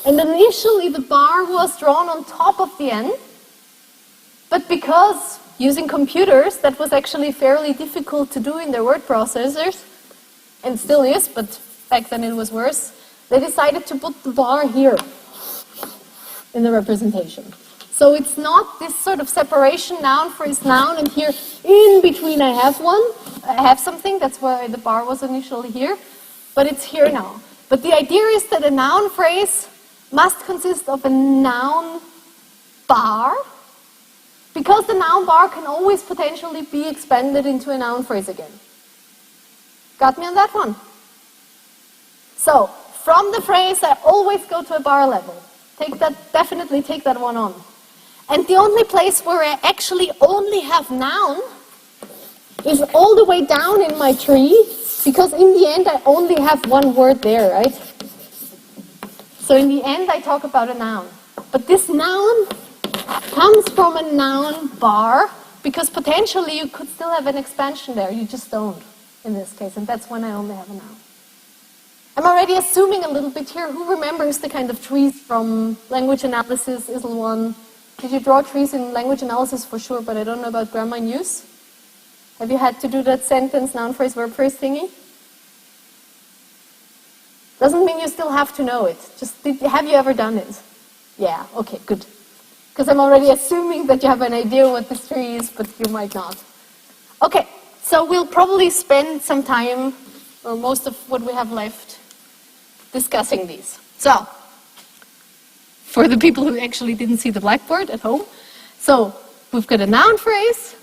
And initially the bar was drawn on top of the n, but because using computers that was actually fairly difficult to do in their word processors, and still is, but back then it was worse, they decided to put the bar here in the representation. So it's not this sort of separation, noun phrase, noun, and here in between I have something, that's where the bar was initially here, but it's here now. But the idea is that a noun phrase must consist of a noun bar, because the noun bar can always potentially be expanded into a noun phrase again. Got me on that one? So, from the phrase, I always go to a bar level. Definitely take that one on. And the only place where I actually only have noun is all the way down in my tree, because in the end I only have one word there, right? So in the end I talk about a noun. But this noun comes from a noun bar, because potentially you could still have an expansion there, you just don't in this case, and that's when I only have a noun. I'm already assuming a little bit here. Who remembers the kind of trees from language analysis, ISL 1? Did you draw trees in language analysis for sure, but I don't know about grammar in use? Have you had to do that sentence, noun phrase, verb phrase thingy? Doesn't mean you still have to know it. Just, have you ever done it? Yeah, okay, good. Because I'm already assuming that you have an idea what this tree is, but you might not. Okay, so we'll probably spend some time, or most of what we have left, discussing these. So, for the people who actually didn't see the blackboard at home, so we've got a noun phrase,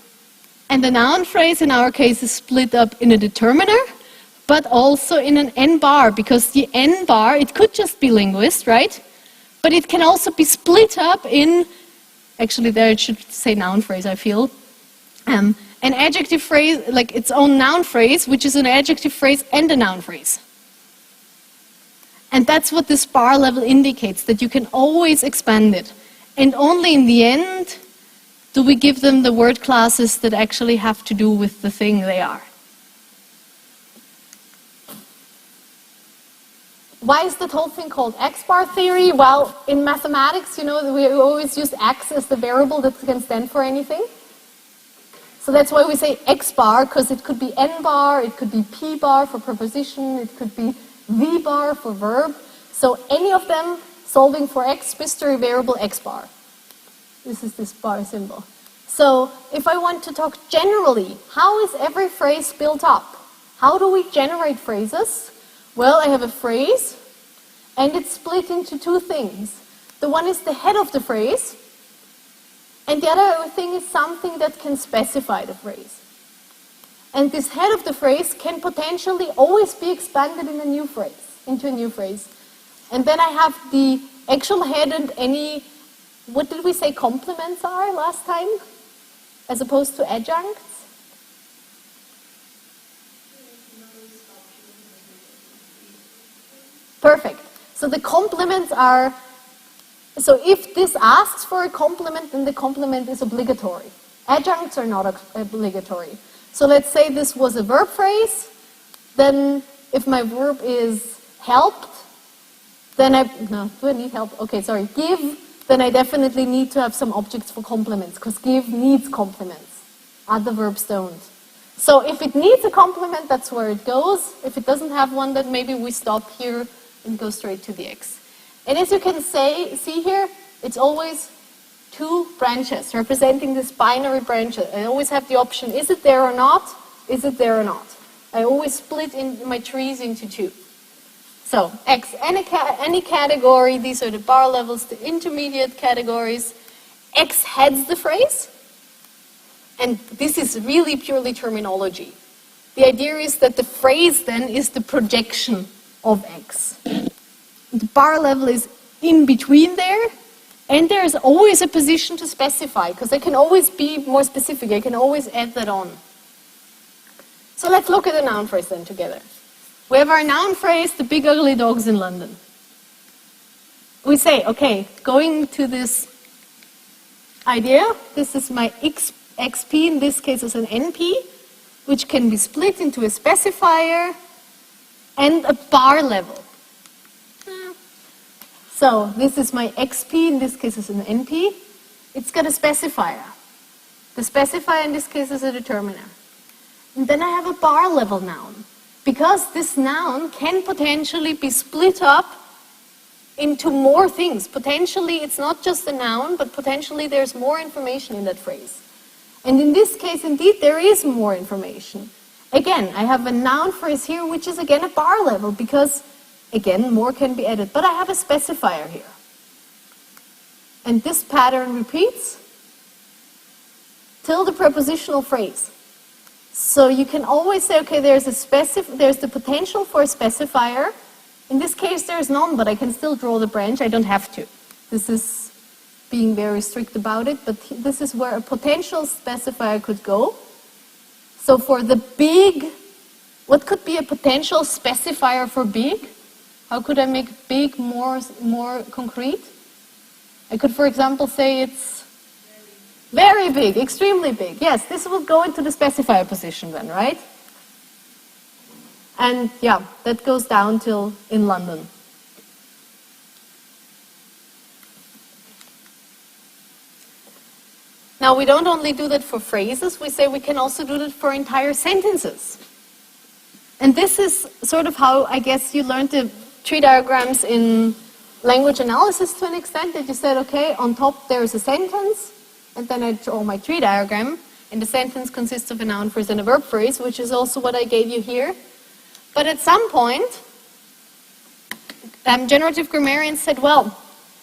and the noun phrase in our case is split up in a determiner, but also in an n-bar, because the n-bar, it could just be linguist, right? But it can also be split up in, actually there it should say noun phrase, I feel, an adjective phrase, like its own noun phrase, which is an adjective phrase and a noun phrase. And that's what this bar level indicates, that you can always expand it. And only in the end do we give them the word classes that actually have to do with the thing they are. Why is that whole thing called X-bar theory? Well, in mathematics, you know, we always use X as the variable that can stand for anything. So that's why we say X-bar, because it could be N-bar, it could be P-bar for preposition, it could be V-bar for verb. So any of them solving for X, mystery variable X-bar. This is this bar symbol. So if I want to talk generally, how is every phrase built up? How do we generate phrases? Well, I have a phrase, and it's split into two things. The one is the head of the phrase, and the other thing is something that can specify the phrase. And this head of the phrase can potentially always be expanded in a new phrase, into a new phrase. And then I have the actual head and any, what did we say complements are last time? As opposed to adjuncts? Perfect. So the complements are, so if this asks for a complement, then the complement is obligatory. Adjuncts are not obligatory. So let's say this was a verb phrase, then if my verb is helped, then do I need help? Okay, sorry, give, then I definitely need to have some objects for complements, because give needs complements. Other verbs don't. So if it needs a complement, that's where it goes. If it doesn't have one, then maybe we stop here and go straight to the X. And as you can see here, it's always two branches representing this binary branch. I always have the option, is it there or not? Is it there or not? I always split in my trees into two. So X, any category, these are the bar levels, the intermediate categories. X heads the phrase. And this is really purely terminology. The idea is that the phrase then is the projection of X. The bar level is in between there, and there is always a position to specify, because I can always be more specific. I can always add that on. So let's look at the noun phrase then together. We have our noun phrase, the big ugly dogs in London. We say, okay, going to this idea, this is my XP, in this case is an NP, which can be split into a specifier and a bar level. So this is my XP, in this case is an NP. It's got a specifier. The specifier in this case is a determiner. And then I have a bar level noun, because this noun can potentially be split up into more things. Potentially it's not just a noun, but potentially there's more information in that phrase. And in this case, indeed, there is more information. Again, I have a noun phrase here, which is again a bar level, because again, more can be added. But I have a specifier here. And this pattern repeats till the prepositional phrase. So you can always say, okay, there's the potential for a specifier. In this case, there's none, but I can still draw the branch. I don't have to. This is being very strict about it, but this is where a potential specifier could go. So for the big, what could be a potential specifier for big? How could I make big more concrete? I could, for example, say it's very big, extremely big. Yes, this would go into the specifier position then, right? And yeah, that goes down till in London. Now, we don't only do that for phrases, we say we can also do that for entire sentences. And this is sort of how, I guess, you learned the tree diagrams in language analysis to an extent, that you said, okay, on top there is a sentence, and then I draw my tree diagram, and the sentence consists of a noun phrase and a verb phrase, which is also what I gave you here. But at some point, generative grammarians said, well,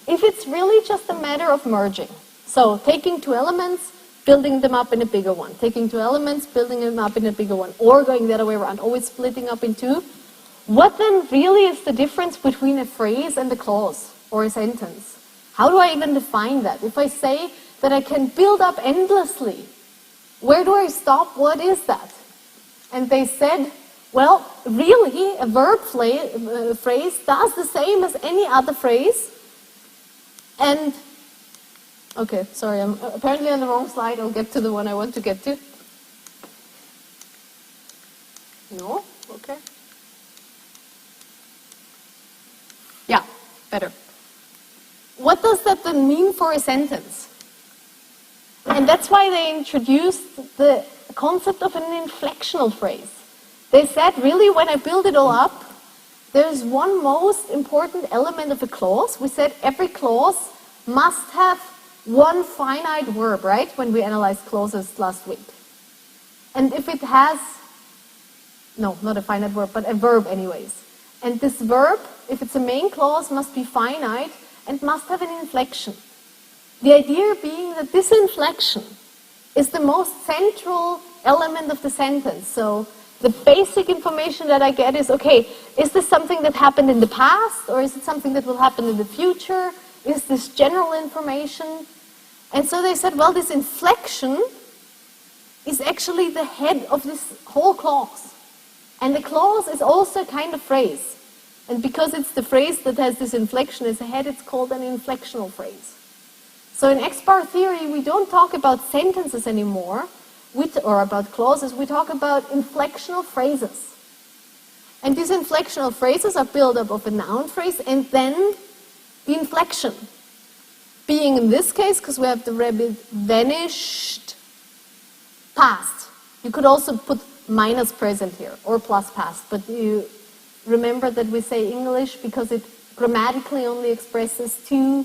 if it's really just a matter of merging, so taking two elements, building them up in a bigger one, taking two elements, building them up in a bigger one, or going the other way around, always splitting up in two, what then really is the difference between a phrase and a clause or a sentence? How do I even define that? If I say that I can build up endlessly, where do I stop? What is that? And they said, well, really, a verb phrase does the same as any other phrase. And, okay, sorry, I'm apparently on the wrong slide. I'll get to the one I want to get to. No? Okay. Yeah, better. What does that then mean for a sentence? And that's why they introduced the concept of an inflectional phrase. They said, really, when I build it all up, there's one most important element of a clause. We said every clause must have one finite verb, right? When we analyzed clauses last week. And if it has, no, not a finite verb, but a verb anyways. And this verb, if it's a main clause, must be finite and must have an inflection. The idea being that this inflection is the most central element of the sentence. So the basic information that I get is, okay, is this something that happened in the past, or is it something that will happen in the future? Is this general information? And so they said, well, this inflection is actually the head of this whole clause. And the clause is also a kind of phrase. And because it's the phrase that has this inflection as a head, it's called an inflectional phrase. So in X-bar theory, we don't talk about sentences anymore, or about clauses. We talk about inflectional phrases. And these inflectional phrases are built up of a noun phrase and then the inflection. Being in this case, because we have the rabbit vanished, past. You could also put minus present here, or plus past, but you remember that we say English because it grammatically only expresses two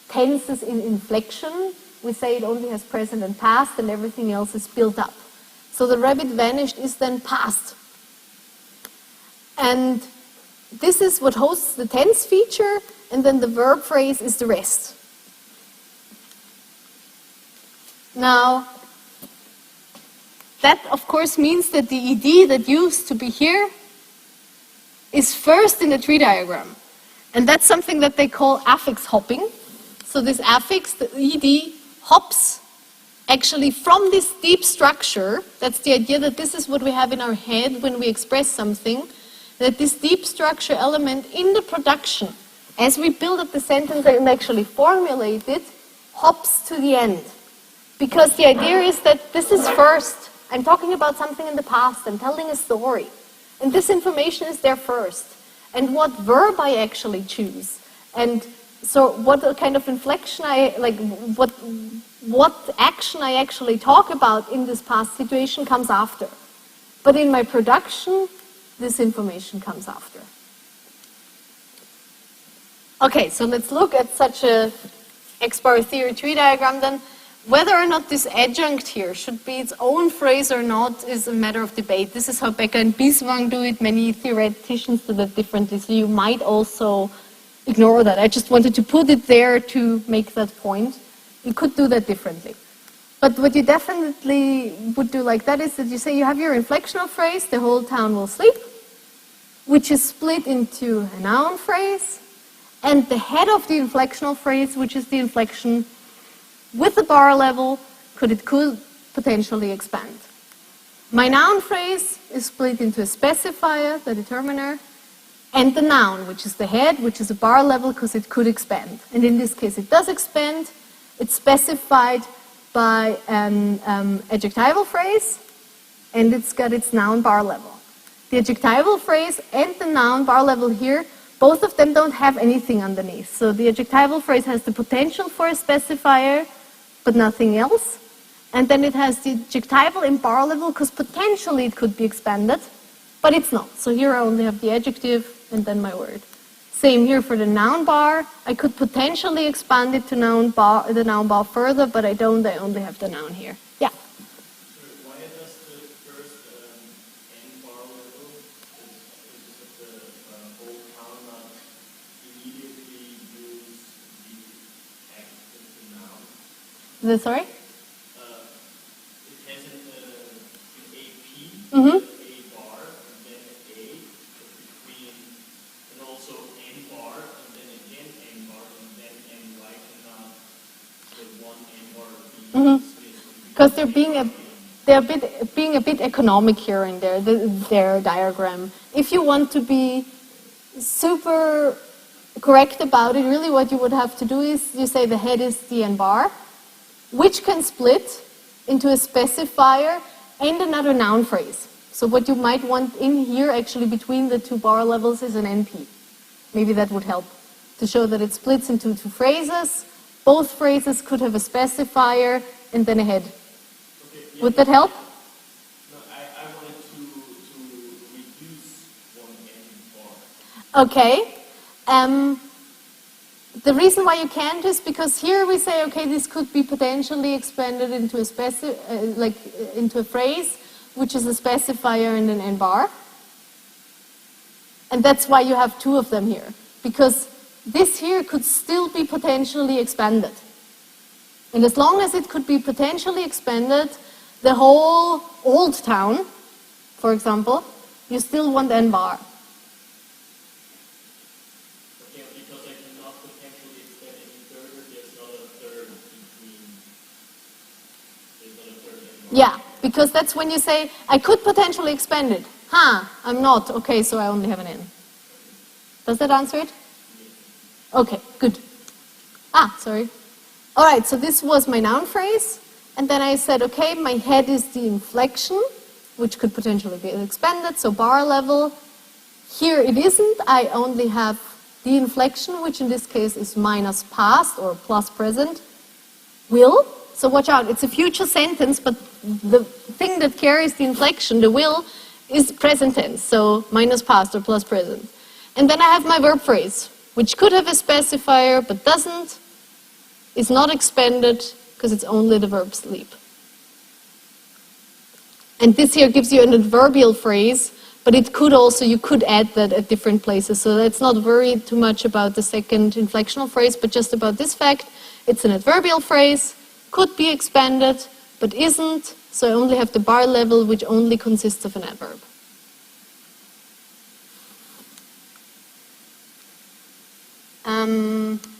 tenses in inflection. We say it only has present and past, and everything else is built up. So the rabbit vanished is then past. And this is what hosts the tense feature, and then the verb phrase is the rest. Now, that of course means that the ed that used to be here is first in the tree diagram. And that's something that they call affix hopping. So this affix, the ed, hops actually from this deep structure. That's the idea that this is what we have in our head when we express something, that this deep structure element in the production, as we build up the sentence and actually formulate it, hops to the end. Because the idea is that this is first. I'm talking about something in the past. I'm telling a story. And this information is there first. And what verb I actually choose. And so what kind of inflection what action I actually talk about in this past situation comes after. But in my production, this information comes after. Okay, so let's look at such a X-bar theory tree diagram then. Whether or not this adjunct here should be its own phrase or not is a matter of debate. This is how Becker and Biswang do it. Many theoreticians do that differently, so you might also ignore that. I just wanted to put it there to make that point. You could do that differently. But what you definitely would do like that is that you say you have your inflectional phrase, the whole town will sleep, which is split into a noun phrase, and the head of the inflectional phrase, which is the inflection with the bar level, it could potentially expand. My noun phrase is split into a specifier, the determiner, and the noun, which is the head, which is a bar level, because it could expand. And in this case, it does expand. It's specified by an adjectival phrase, and it's got its noun bar level. The adjectival phrase and the noun bar level here, both of them don't have anything underneath. So the adjectival phrase has the potential for a specifier, but nothing else. And then it has the adjectival in bar level, because potentially it could be expanded, but it's not. So here I only have the adjective and then my word. Same here for the noun bar. I could potentially expand it to the noun bar further, but I don't. I only have the noun here. Yeah? Why does the first n bar level, is the whole town not immediately use the adjective to noun? Sorry? It has an AP, Mm-hmm. A bar, and then A, between, and also N bar, and then again N bar, and then N. Why cannot the one N bar be split? Because they're being a bit economic here in their diagram. If you want to be super correct about it, really what you would have to do is you say the head is the N bar, which can split into a specifier and another noun phrase. So what you might want in here actually between the two bar levels is an NP. Maybe that would help to show that it splits into two phrases. Both phrases could have a specifier and then a head. Okay, yeah. Would that help? No, I wanted to reduce one N bar. Okay. The reason why you can't is because here we say, okay, this could be potentially expanded into a into a phrase, which is a specifier and an n bar. And that's why you have two of them here, because this here could still be potentially expanded. And as long as it could be potentially expanded, the whole old town, for example, you still want n bar. Yeah, because I cannot potentially extend any further, there's not a third between, there's not a third n bar. Yeah, because that's when you say, I could potentially expand it. I'm not. Okay, so I only have an n. Does that answer it? Okay, good. Sorry. All right, so this was my noun phrase. And then I said, okay, my head is the inflection, which could potentially be expanded, so bar level. Here it isn't. I only have the inflection, which in this case is minus past or plus present. Will. So watch out, it's a future sentence, but the thing that carries the inflection, the will, is present tense, so minus past or plus present. And then I have my verb phrase, which could have a specifier, but doesn't, is not expanded, because it's only the verb sleep. And this here gives you an adverbial phrase, but it could also, you could add that at different places. So let's not worry too much about the second inflectional phrase, but just about this fact. It's an adverbial phrase, could be expanded, but isn't, so I only have the bar level, which only consists of an adverb.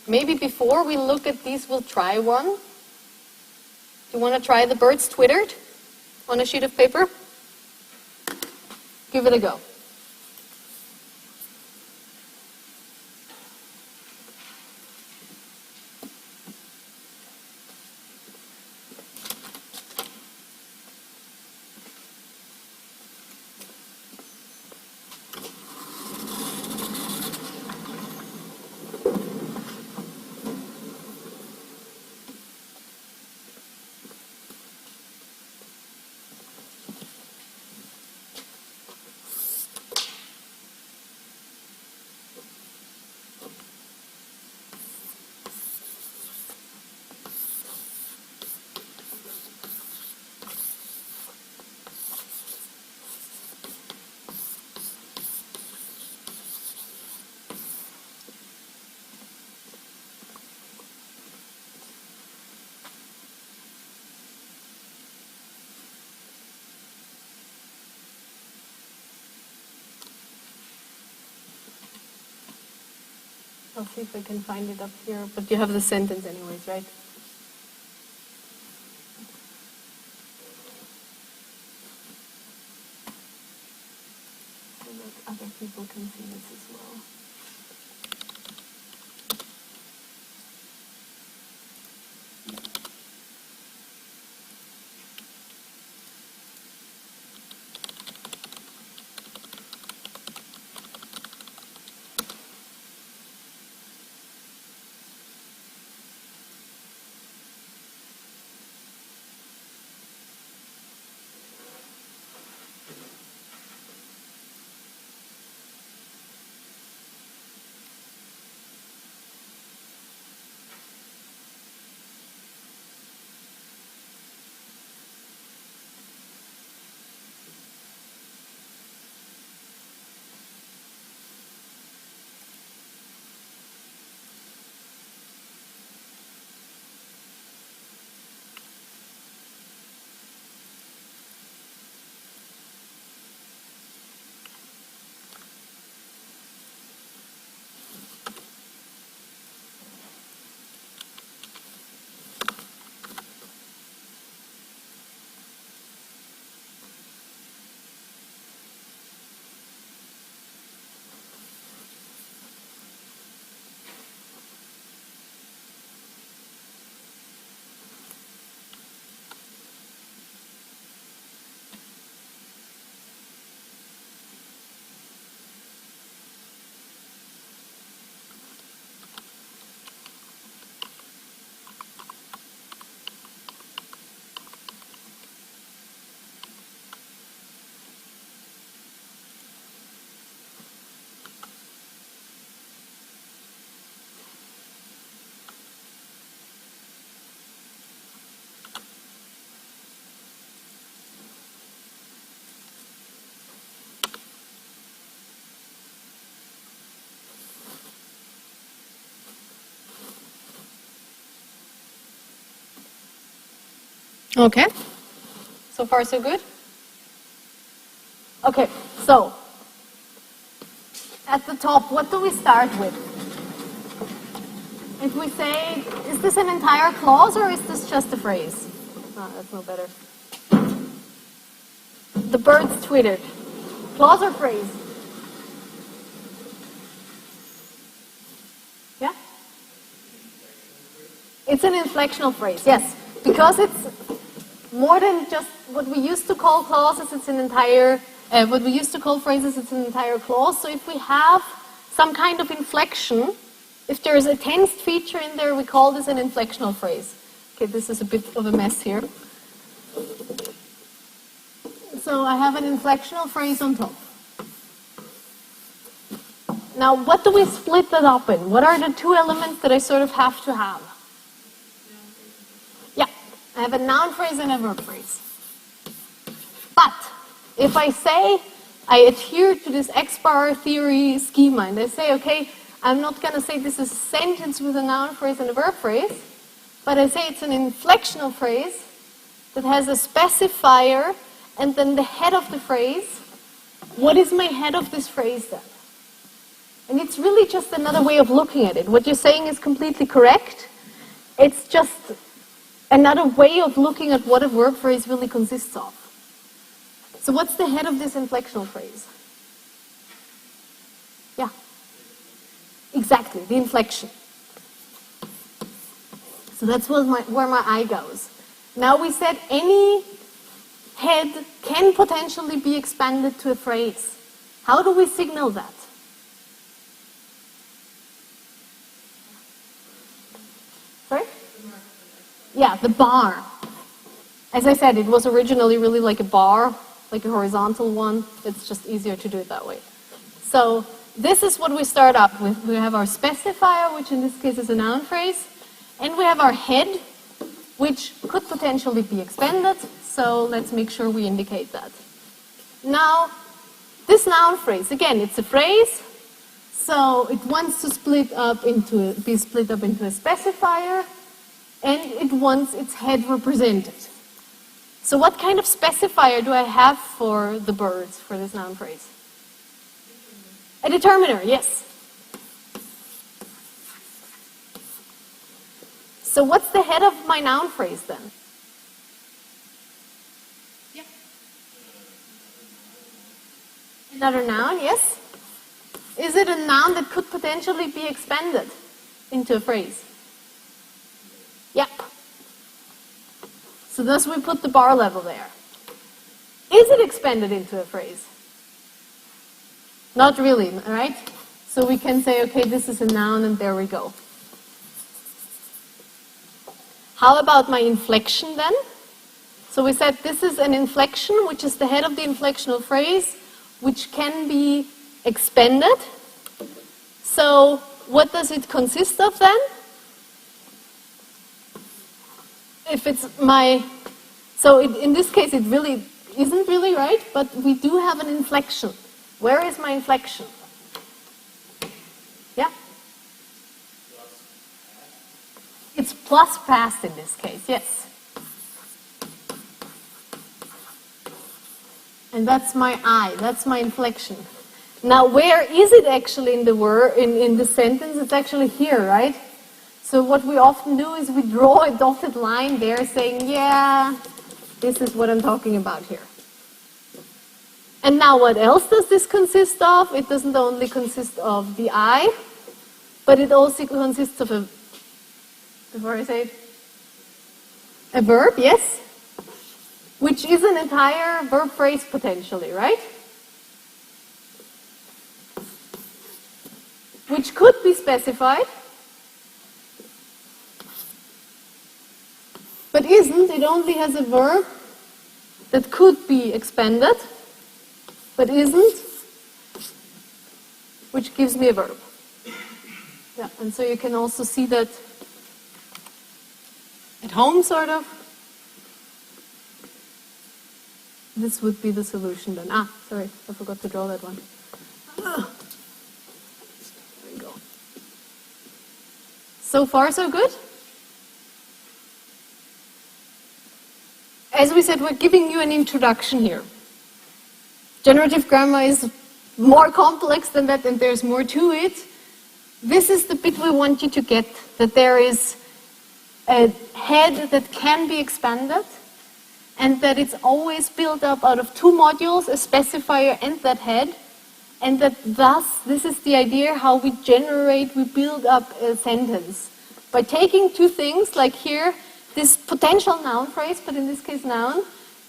Maybe before we look at these, we'll try one. Do you want to try the birds twittered on a sheet of paper? Give it a go. I'll see if I can find it up here, but you have the sentence anyways, right? So that other people can see this as well. Okay. So far, so good? Okay, so at the top, what do we start with? If we say, is this an entire clause or is this just a phrase? Oh, that's no better. The birds twittered. Clause or phrase? Yeah? It's an inflectional phrase, yes. Because it's more than just what we used to call clauses, it's an entire, what we used to call phrases, it's an entire clause. So if we have some kind of inflection, if there is a tensed feature in there, we call this an inflectional phrase. Okay, this is a bit of a mess here. So I have an inflectional phrase on top. Now, what do we split that up in? What are the two elements that I sort of have to have? Yeah, I have a noun phrase and a verb phrase. But if I say I adhere to this X-bar theory schema and I say, okay, I'm not going to say this is a sentence with a noun phrase and a verb phrase, but I say it's an inflectional phrase that has a specifier and then the head of the phrase. What is my head of this phrase then? And it's really just another way of looking at it. What you're saying is completely correct. It's just another way of looking at what a verb phrase really consists of. So what's the head of this inflectional phrase? Yeah. Exactly, the inflection. So that's where my eye goes. Now we said any head can potentially be expanded to a phrase. How do we signal that? Sorry? Yeah, the bar. As I said, it was originally really like a bar, like a horizontal one. It's just easier to do it that way. So this is what we start up with. We have our specifier, which in this case is a noun phrase, and we have our head, which could potentially be expanded. So let's make sure we indicate that. Now, this noun phrase, again, it's a phrase, so it wants to be split up into a specifier, and it wants its head represented. So what kind of specifier do I have for the birds, for this noun phrase? A determiner, yes. So what's the head of my noun phrase then? Yeah. Another noun, yes. Is it a noun that could potentially be expanded into a phrase? Yep. So thus we put the bar level there. Is it expanded into a phrase? Not really, right? So we can say, okay, this is a noun, and there we go. How about my inflection then? So we said this is an inflection, which is the head of the inflectional phrase, which can be expanded. So what does it consist of then? If it's my, so in this case it really isn't really right, but we do have an inflection. Where is my inflection? Yeah? It's plus past in this case, yes. And that's my I, that's my inflection. Now where is it actually in the word, in the sentence? It's actually here, right? So what we often do is we draw a dotted line there saying, yeah, this is what I'm talking about here. And now what else does this consist of? It doesn't only consist of the I, but it also consists of a, before I say it, a verb, yes, which is an entire verb phrase potentially, right? Which could be specified, but isn't. It only has a verb that could be expanded, but isn't, which gives me a verb. Yeah, and so you can also see that at home, sort of. This would be the solution then. Ah, sorry, I forgot to draw that one. There we go. So far, so good? as we said, we're giving you an introduction here. Generative grammar is more complex than that, and there's more to it. This is the bit we want you to get, that there is a head that can be expanded, and that it's always built up out of two modules, a specifier and that head, and that thus, this is the idea how we build up a sentence. By taking two things, like here, this potential noun phrase, but in this case noun,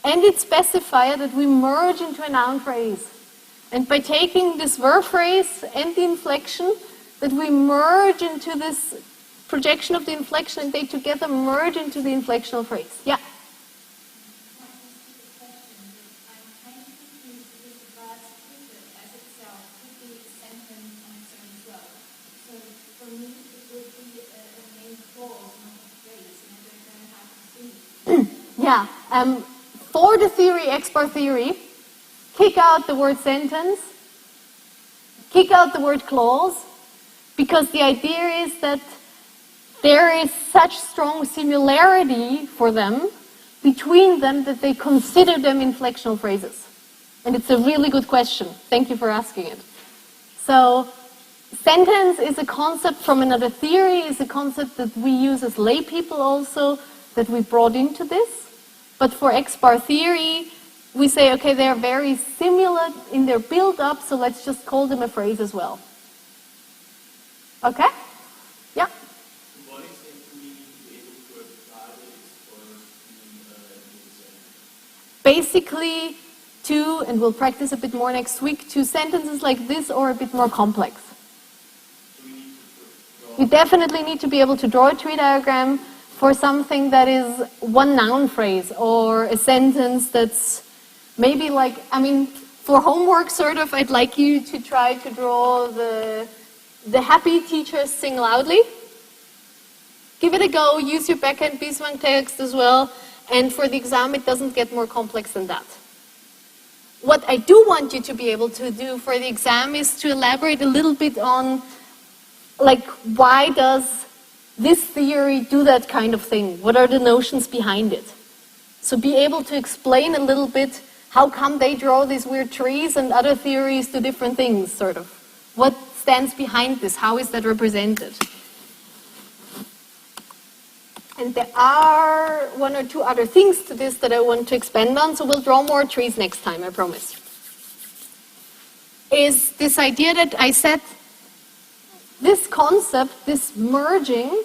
and its specifier that we merge into a noun phrase. And by taking this verb phrase and the inflection, that we merge into this projection of the inflection, and they together merge into the inflectional phrase. Yeah? Yeah, for the theory, X-bar theory, kick out the word sentence, kick out the word clause, because the idea is that there is such strong similarity for them, between them, that they consider them inflectional phrases. And it's a really good question. Thank you for asking it. So, sentence is a concept from another theory, is a concept that we use as lay people also, that we brought into this. But for X-bar theory, we say, okay, they're very similar in their build-up, so let's just call them a phrase as well. Okay? Yeah? To what extent do we need to be able to apply this for Basically, two, and we'll practice a bit more next week, two sentences like this or a bit more complex. Do we need to You definitely need to be able to draw a tree diagram for something that is one noun phrase, or a sentence that's maybe like, I mean, for homework sort of, I'd like you to try to draw the happy teachers sing loudly. Give it a go, use your backend Bismarck text as well, and for the exam it doesn't get more complex than that. What I do want you to be able to do for the exam is to elaborate a little bit on, like, why does this theory do that kind of thing? What are the notions behind it? So be able to explain a little bit how come they draw these weird trees and other theories do different things, sort of. What stands behind this? How is that represented? And there are one or two other things to this that I want to expand on, so we'll draw more trees next time, I promise. Is this idea that I said, this concept, this merging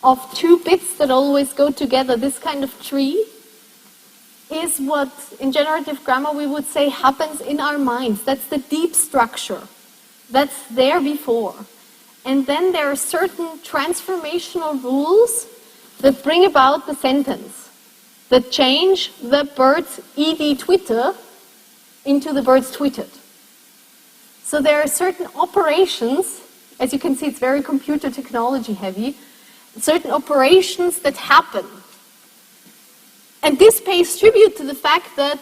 of two bits that always go together, this kind of tree, is what in generative grammar we would say happens in our minds. That's the deep structure. That's there before. And then there are certain transformational rules that bring about the sentence, that change the bird's ed Twitter into the bird's tweeted. So there are certain operations, as you can see it's very computer technology heavy, certain operations that happen. And this pays tribute to the fact that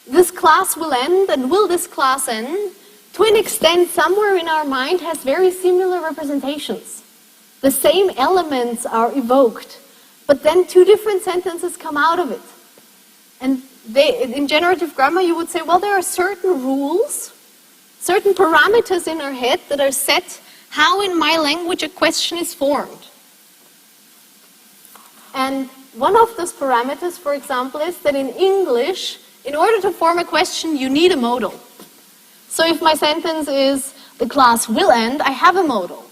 this class will end, and will this class end, to an extent somewhere in our mind has very similar representations. The same elements are evoked, but then two different sentences come out of it. And in generative grammar you would say, well, there are certain rules, certain parameters in our head that are set how in my language a question is formed. And one of those parameters, for example, is that in English, in order to form a question, you need a modal. So if my sentence is, the class will end, I have a modal.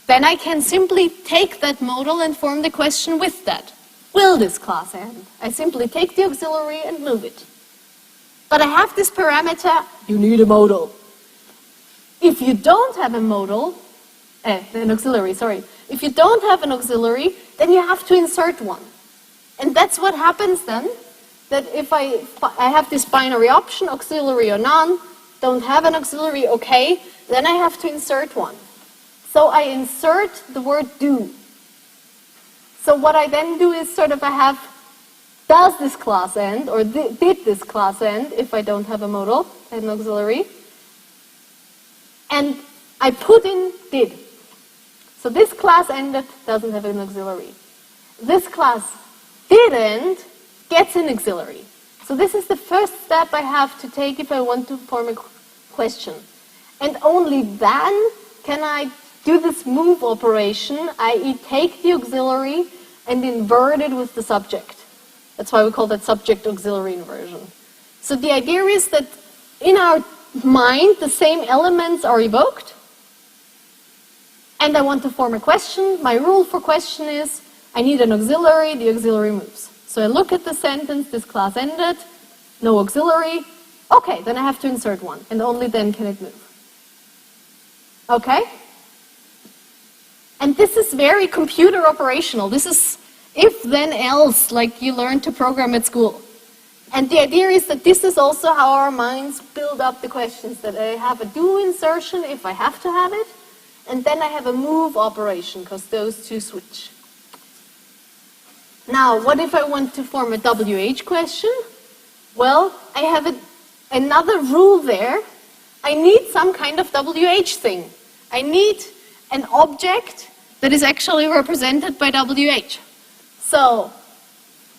Then I can simply take that modal and form the question with that. Will this class end? I simply take the auxiliary and move it. But I have this parameter, you need a modal. If you don't have a modal, an auxiliary, sorry. If you don't have an auxiliary, then you have to insert one. And that's what happens then, that if I have this binary option, auxiliary or none, don't have an auxiliary, okay, then I have to insert one. So I insert the word do. So what I then do is sort of I have, does this class end, or did this class end, if I don't have a modal, an auxiliary, and I put in did. So this class ended, doesn't have an auxiliary. This class did end, gets an auxiliary. So this is the first step I have to take if I want to form a question. And only then can I do this move operation, i.e. take the auxiliary and invert it with the subject. That's why we call that subject-auxiliary inversion. So the idea is that in our mind, the same elements are evoked, and I want to form a question. My rule for question is, I need an auxiliary, the auxiliary moves. So I look at the sentence, this class ended, no auxiliary. Okay, then I have to insert one, and only then can it move. Okay? And this is very computer operational. This is if then else, like you learn to program at school. And the idea is that this is also how our minds build up the questions, that I have a do insertion if I have to have it, and then I have a move operation, because those two switch. Now, what if I want to form a WH question? Well, I have another rule there. I need some kind of WH thing. I need an object that is actually represented by WH. So,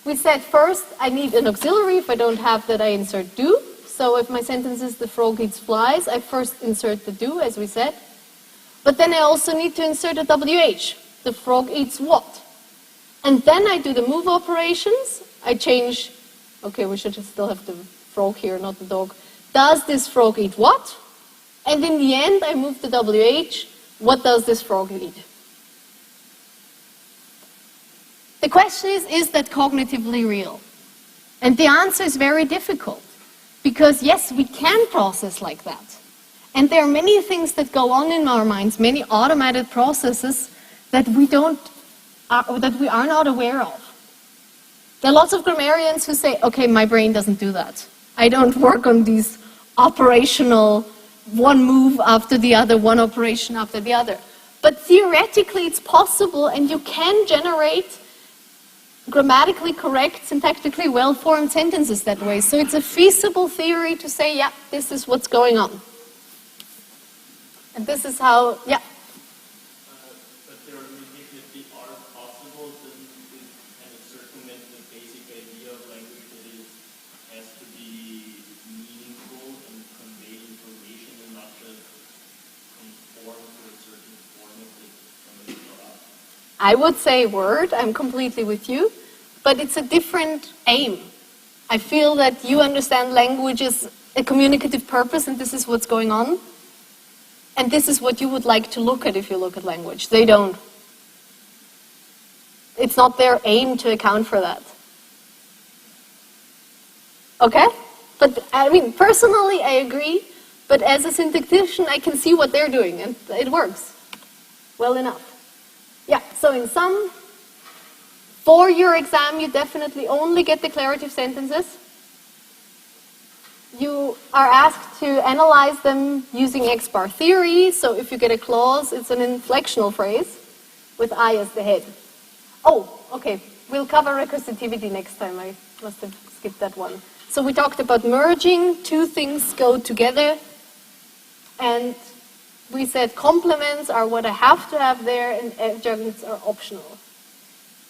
we said first, I need an auxiliary. If I don't have that, I insert do. So if my sentence is the frog eats flies, I first insert the do, as we said. But then I also need to insert a WH. The frog eats what? And then I do the move operations. I change, okay, we should still have the frog here, not the dog. Does this frog eat what? And in the end, I move the WH. What does this frog eat? The question is that cognitively real? And the answer is very difficult. Because yes, we can process like that. And there are many things that go on in our minds, many automated processes that we are not aware of. There are lots of grammarians who say, okay, my brain doesn't do that. I don't work on these operational one move after the other, one operation after the other. But theoretically it's possible, and you can generate grammatically correct, syntactically well-formed sentences that way. So it's a feasible theory to say, yeah, this is what's going on. And this is how, yeah. But there definitely are possible, then it kind of circumvent the basic idea of language that it has to be meaningful and convey information and not just conform to a certain format that somebody thought up. I would say word, I'm completely with you, but it's a different aim. I feel that you understand language as a communicative purpose, and this is what's going on. And this is what you would like to look at if you look at language. They don't. It's not their aim to account for that. Okay? But, I mean, personally, I agree, but as a syntactician, I can see what they're doing, and it works well enough. Yeah, so in sum, for your exam, you definitely only get declarative sentences. You are asked to analyze them using X-bar theory. So if you get a clause, it's an inflectional phrase with I as the head. Oh, okay. We'll cover recursivity next time. I must have skipped that one. So we talked about merging. Two things go together. And we said complements are what I have to have there, and adjuncts are optional.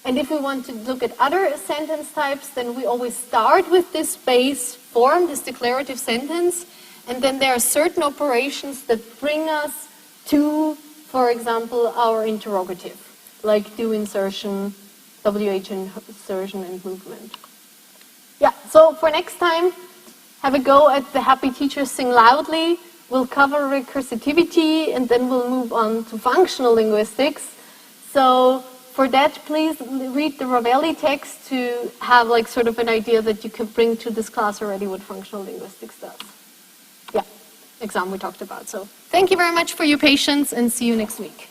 And if we want to look at other sentence types, then we always start with this base form, this declarative sentence, and then there are certain operations that bring us to, for example, our interrogative, like do insertion, WH insertion, and movement. Yeah, so for next time, have a go at the Happy Teachers Sing Loudly. We'll cover recursivity, and then we'll move on to functional linguistics. So for that, please read the Ravelli text to have like sort of an idea that you can bring to this class already what functional linguistics does. Yeah, exam we talked about. So thank you very much for your patience, and see you next week.